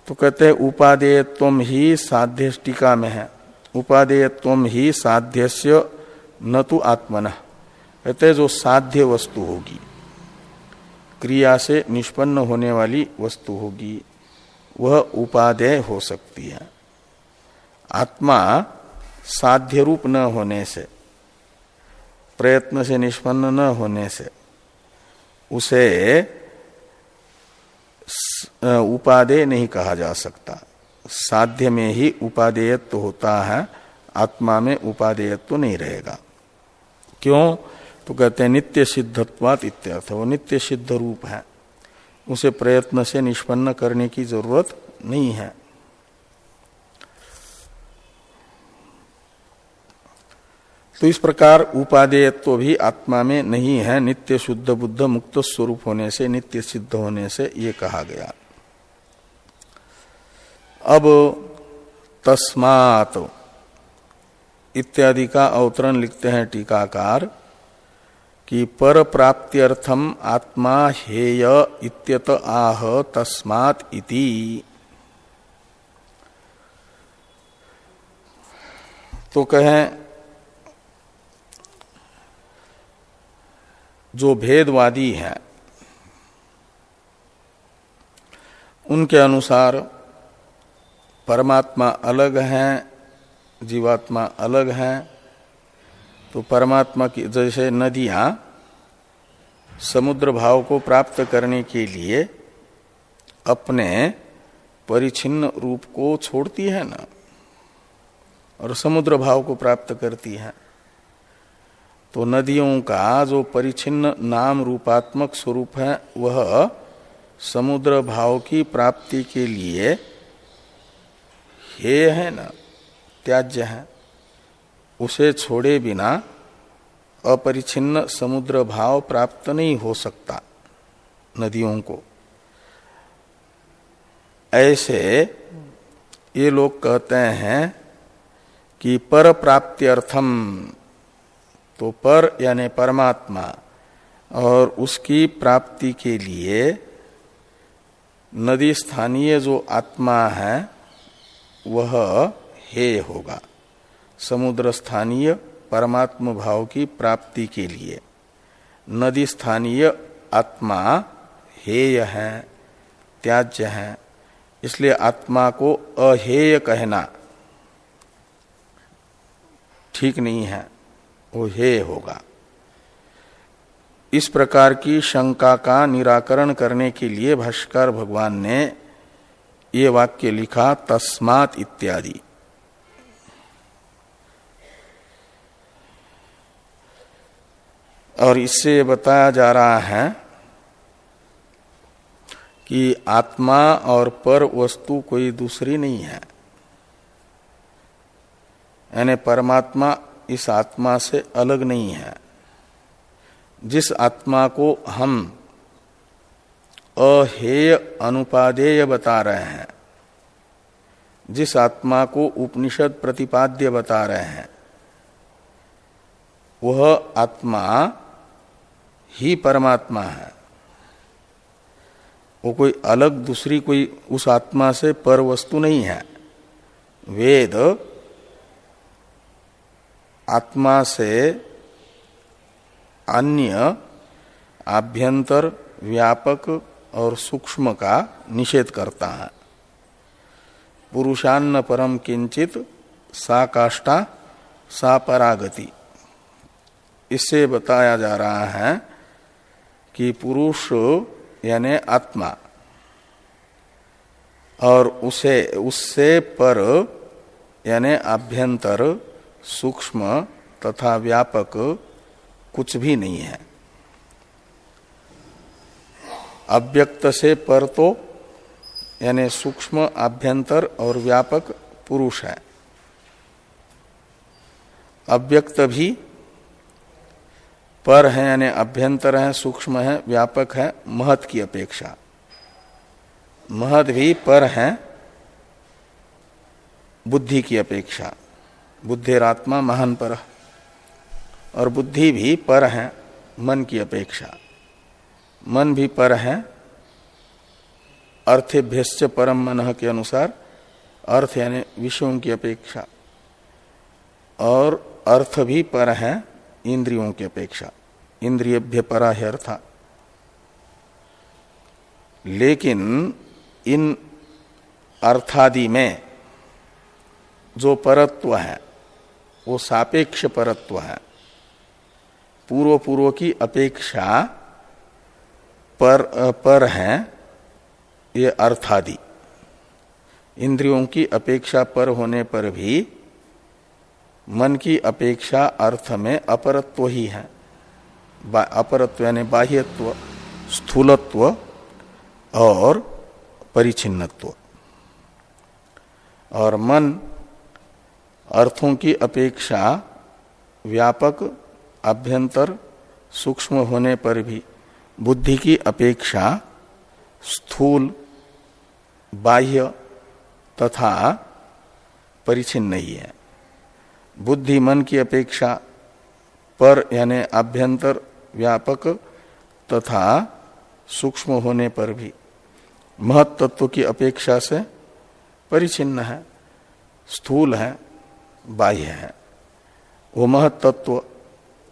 तो कहते उपादेयत्वम ही साध्य, टीका में है उपादेयत्वम ही साध्यस्य न तो आत्मनः। कहते जो साध्य वस्तु होगी, क्रिया से निष्पन्न होने वाली वस्तु होगी, वह उपादेय हो सकती है। आत्मा साध्य रूप न होने से, प्रयत्न से निष्पन्न न होने से उसे उपादेय नहीं कहा जा सकता। साध्य में ही उपादेयत्व होता है, आत्मा में उपादेयत्व नहीं रहेगा। क्यों? तो कहते हैं नित्य सिद्धत्वात् इत्यर्थ। वो नित्य सिद्ध रूप है, उसे प्रयत्न से निष्पन्न करने की जरूरत नहीं है। तो इस प्रकार उपादेयत्व भी आत्मा में नहीं है, नित्य शुद्ध बुद्ध मुक्त स्वरूप होने से, नित्य सिद्ध होने से ये कहा गया। अब तस्मात् इत्यादि का अवतरण लिखते हैं टीकाकार कि पर प्राप्त्यर्थम आत्मा हेय इत्यत आह तस्मात् इति। तो कहें जो भेदवादी हैं उनके अनुसार परमात्मा अलग है, जीवात्मा अलग है। तो परमात्मा की जैसे नदियां समुद्र भाव को प्राप्त करने के लिए अपने परिच्छिन्न रूप को छोड़ती है ना, और समुद्र भाव को प्राप्त करती है। तो नदियों का जो परिच्छिन्न नाम रूपात्मक स्वरूप है वह समुद्र भाव की प्राप्ति के लिए हेय है ना, त्याज्य है। उसे छोड़े बिना अपरिच्छिन्न समुद्र भाव प्राप्त नहीं हो सकता नदियों को। ऐसे ये लोग कहते हैं कि पर प्राप्त्यर्थम, तो पर यानी परमात्मा, और उसकी प्राप्ति के लिए नदी स्थानीय जो आत्मा है वह हेय होगा। समुद्र स्थानीय परमात्म भाव की प्राप्ति के लिए नदी स्थानीय आत्मा हेय है, त्याज्य है। इसलिए आत्मा को अहेय कहना ठीक नहीं है, वो हेय होगा। इस प्रकार की शंका का निराकरण करने के लिए भाष्यकार भगवान ने ये वाक्य लिखा तस्मात् इत्यादि। और इससे बताया जा रहा है कि आत्मा और पर वस्तु कोई दूसरी नहीं है, यानी परमात्मा इस आत्मा से अलग नहीं है। जिस आत्मा को हम अहेय अनुपादेय बता रहे हैं, जिस आत्मा को उपनिषद प्रतिपाद्य बता रहे हैं, वह आत्मा ही परमात्मा है। वो कोई अलग दूसरी कोई उस आत्मा से पर वस्तु नहीं है। वेद आत्मा से अन्य आभ्यंतर, व्यापक और सूक्ष्म का निषेध करता है। पुरुषान्न परम किंचित सा काष्ठा सा परागति, इससे बताया जा रहा है कि पुरुष यानी आत्मा और उससे पर यानी आभ्यंतर, सूक्ष्म तथा व्यापक कुछ भी नहीं है। अव्यक्त से पर तो यानी सूक्ष्म, आभ्यंतर और व्यापक पुरुष है। अव्यक्त भी पर है यानी अभ्यंतर है, सूक्ष्म है, व्यापक है महत की अपेक्षा। महत भी पर है बुद्धि की अपेक्षा। बुद्धिरात्मा महान पर, और बुद्धि भी पर है मन की अपेक्षा। मन भी पर है अर्थेभ्यश्च परम मनः के अनुसार, अर्थ यानी विषयों की अपेक्षा, और अर्थ भी पर है इंद्रियों की अपेक्षा। इंद्रियभ्य परा है अर्थ। लेकिन इन अर्थादि में जो परत्व है वो सापेक्ष परत्व है। पूर्व की अपेक्षा पर है ये अर्थादि। इंद्रियों की अपेक्षा पर होने पर भी मन की अपेक्षा अर्थ में अपरत्व ही है। अपरत्व यानी बाह्यत्व, स्थूलत्व और परिच्छिन्नत्व। और मन अर्थों की अपेक्षा व्यापक, आभ्यंतर, सूक्ष्म होने पर भी बुद्धि की अपेक्षा स्थूल, बाह्य तथा परिच्छिन्न नहीं है। बुद्धि मन की अपेक्षा पर यानी आभ्यंतर, व्यापक तथा सूक्ष्म होने पर भी महत तत्व की अपेक्षा से परिच्छिन्न है, स्थूल है, बाह्य है। वो महत तत्व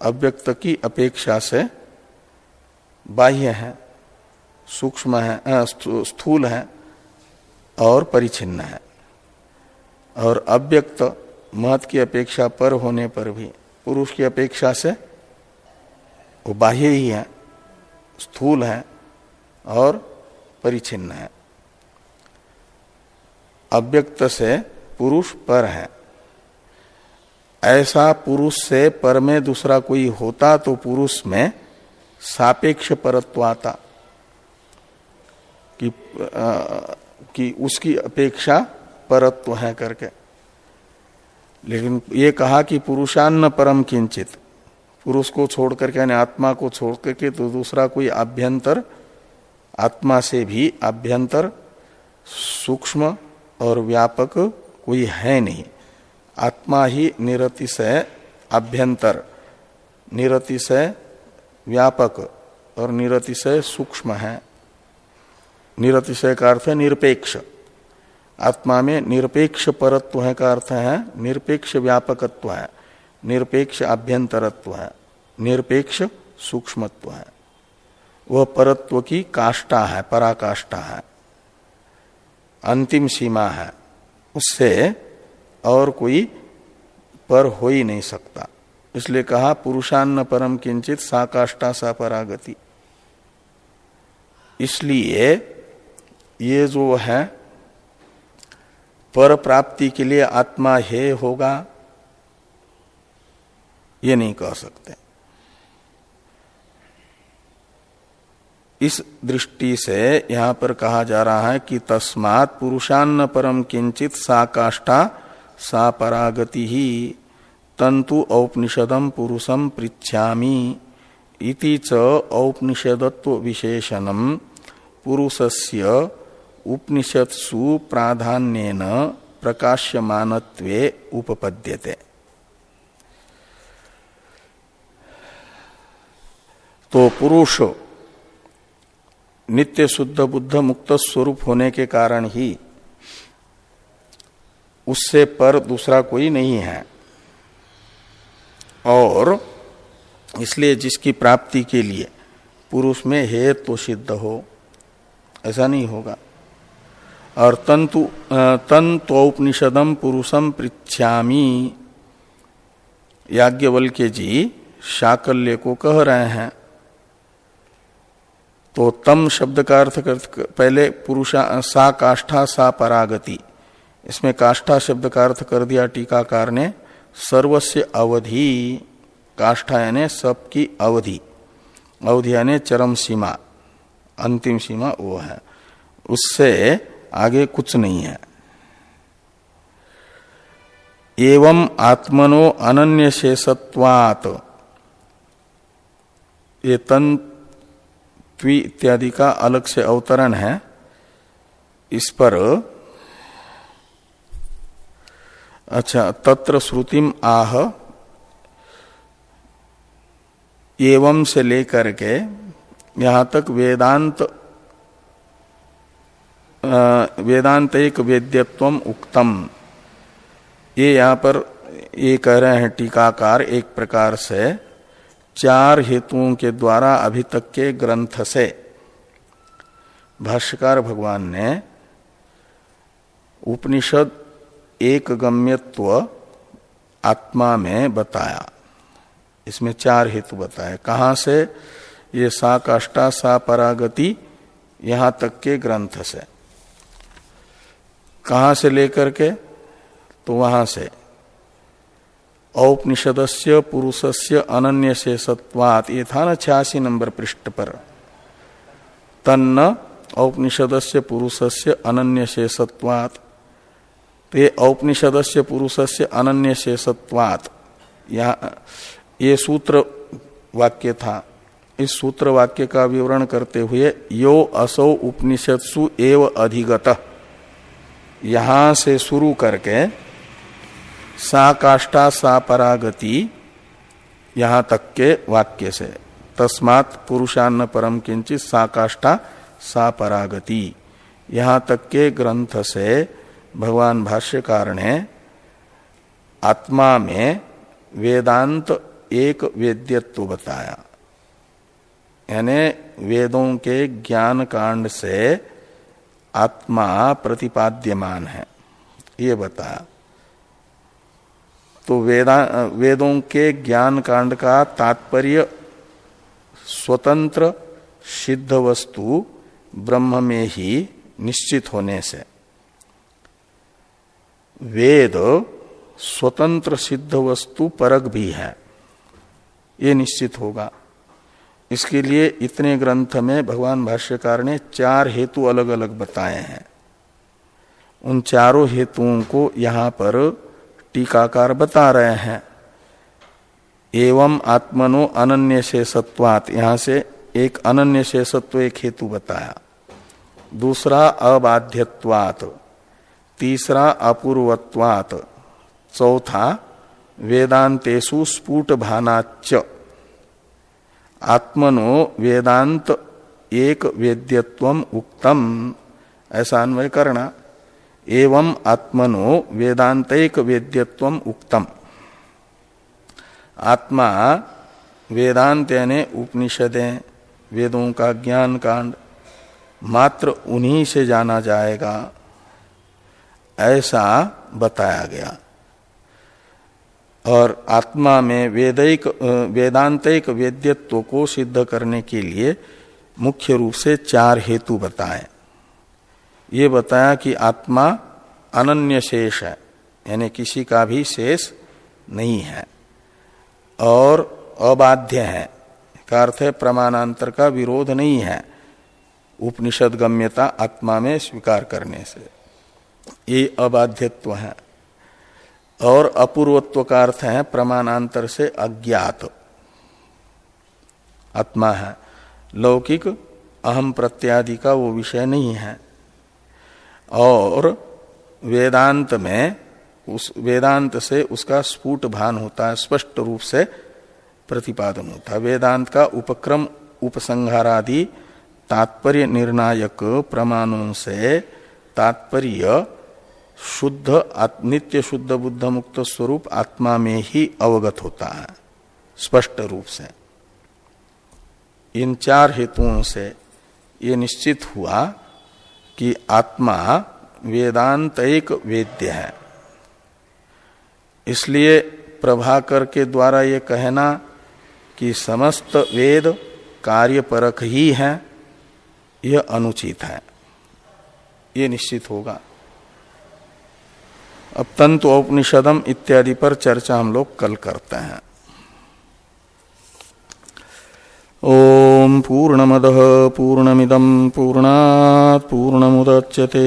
अव्यक्त की अपेक्षा से बाह्य है, सूक्ष्म है, स्थूल है और परिच्छिन्न है। और अव्यक्त महत की अपेक्षा पर होने पर भी पुरुष की अपेक्षा से वो बाह्य ही है, स्थूल है और परिच्छिन्न है। अव्यक्त से पुरुष पर है। ऐसा पुरुष से पर में दूसरा कोई होता तो पुरुष में सापेक्ष परत्व आता कि उसकी अपेक्षा परत्व है करके। लेकिन ये कहा कि पुरुषान्न परम किंचित, पुरुष को छोड़ करके यानी आत्मा को छोड़ करके तो दूसरा कोई आभ्यंतर, आत्मा से भी आभ्यंतर, सूक्ष्म और व्यापक कोई है नहीं। आत्मा ही निरतिशय आभ्यंतर, निरतिशय व्यापक और निरतिशय सूक्ष्म है। निरतिशय का अर्थ है निरपेक्ष। आत्मा में निरपेक्ष परत्व है का अर्थ है निरपेक्ष व्यापकत्व है, निरपेक्ष आभ्यंतरत्व है, निरपेक्ष सूक्ष्मत्व है। वह परत्व की काष्ठा है, पराकाष्ठा है, अंतिम सीमा है। उससे और कोई पर हो ही नहीं सकता। इसलिए कहा पुरुषान्न परम किंचित सा काष्ठा सा परागति। इसलिए ये जो है पर प्राप्ति के लिए आत्मा है होगा, ये नहीं कह सकते। इस दृष्टि से यहां पर कहा जा रहा है कि तस्मात् पुरुषान्न परम किंचित सा काष्ठा सा परागति ही तंतु औपनिषदम पुरुषम पृच्छामि इति च औपनिषदत्व विशेषणम पुरुषस्य उपनिषत्सु प्राधान्येन प्रकाश्यमानत्वे उपपद्यते। तो पुरुष नित्य शुद्ध बुद्ध मुक्त स्वरूप होने के कारण ही उससे पर दूसरा कोई नहीं है, और इसलिए जिसकी प्राप्ति के लिए पुरुष में हेतु तो सिद्ध हो, ऐसा नहीं होगा। और तन्त्वोपनिषदम पुरुषम पृच्छामि, याज्ञवल्क्य जी शाकल्य को कह रहे हैं। तो तम शब्द का अर्थ पहले पुरुषा सा काष्ठा सा परागति, इसमें काष्ठा शब्द का अर्थ कर दिया टीकाकार ने सर्वस्य अवधि। काष्ठा यानी सबकी अवधि, अवधि यानी चरम सीमा, अंतिम सीमा वो है, उससे आगे कुछ नहीं है। एवं आत्मनो अनन्य शेषत्वात्, ये तन्त्वी इत्यादि का अलग से अवतरण है। इस पर अच्छा, तत्र श्रुतिम आह, एवं से लेकर के यहां तक वेदांतैक वेद्यत्वम उक्तम, ये यहां पर ये कह रहे हैं टीकाकार एक प्रकार से चार हेतुओं के द्वारा अभी तक के ग्रंथ से भाष्यकार भगवान ने उपनिषद एक गम्यत्व आत्मा में बताया। इसमें चार हेतु बताए। कहाँ से? ये सा काष्ठा सा परागति यहां तक के ग्रंथ से। कहाँ से लेकर के? तो वहां से औपनिषदस्य पुरुषस्य अनन्य शेषत्वात्, ये था ना 86 नंबर पृष्ठ पर, तन्न औपनिषदस्य पुरुषस्य अनन्य शेषत्वात्। तो ये औपनिषदस्य पुरुषस्य अनन्य शेषत्वात्, ये सूत्र वाक्य था। इस सूत्र वाक्य का विवरण करते हुए यो असौ उपनिषत्सु एव अधिगतः, यहां से शुरू करके सा काष्ठा सा परागति यहां तक के वाक्य से, तस्मात् पुरुषान्न परम किंचित सा काष्ठा सा परागति, यहां तक के ग्रंथ से भगवान भाष्यकार ने आत्मा में वेदांत एक वेद्यत्व बताया, यानी वेदों के ज्ञान कांड से आत्मा प्रतिपाद्यमान है, ये बताया। तो वेदों के ज्ञान कांड का तात्पर्य स्वतंत्र सिद्ध वस्तु ब्रह्म में ही निश्चित होने से, वेद स्वतंत्र सिद्ध वस्तु परक भी है, ये निश्चित होगा। इसके लिए इतने ग्रंथ में भगवान भाष्यकार ने चार हेतु अलग अलग बताए हैं। उन चारों हेतुओं को यहां पर टीकाकार बता रहे हैं। एवं आत्मनो अनन्य शेषत्वात्, यहां से एक अनन्य शेषत्व एक हेतु बताया, दूसरा अबाध्यत्वात्, तीसरा अपूर्वत्वात्, चौथा वेदांतेषु स्फुट भानाच्च, आत्मनो वेदांत एक वेद्यत्वम उक्तम, ऐसा अन्वय करना। एवं आत्मनो वेदांतैक वेद्यत्वम उक्तम, आत्मा वेदांत यानी उपनिषदें, वेदों का ज्ञान कांड मात्र उन्हीं से जाना जाएगा, ऐसा बताया गया। और आत्मा में वेदांतिक वेद्यत्व को सिद्ध करने के लिए मुख्य रूप से चार हेतु बताए। ये बताया कि आत्मा अनन्य शेष है, यानी किसी का भी शेष नहीं है, और अबाध्य है, का अर्थ है प्रमाणांतर का विरोध नहीं है उपनिषद गम्यता आत्मा में स्वीकार करने से, ये अबाध्यत्व है। और अपूर्वत्व का अर्थ है प्रमाणांतर से अज्ञात आत्मा है, लौकिक अहम प्रत्यादि का वो विषय नहीं है। और वेदांत में उस वेदांत से उसका स्फुट भान होता है, स्पष्ट रूप से प्रतिपादन होता है। वेदांत का उपक्रम उपसंहारादि तात्पर्य निर्णायक प्रमाणों से तात्पर्य शुद्ध नित्य शुद्ध बुद्ध मुक्त स्वरूप आत्मा में ही अवगत होता है स्पष्ट रूप से। इन चार हेतुओं से ये निश्चित हुआ कि आत्मा वेदांत एक वेद्य है। इसलिए प्रभाकर के द्वारा ये कहना कि समस्त वेद कार्यपरक ही है, यह अनुचित है, ये निश्चित होगा। अब तंतु औपनिषदम इत्यादि पर चर्चा हम लोग कल करते हैं। ओम पूर्णमदः पूर्णमिदं पूर्णात् पूर्णमुदच्यते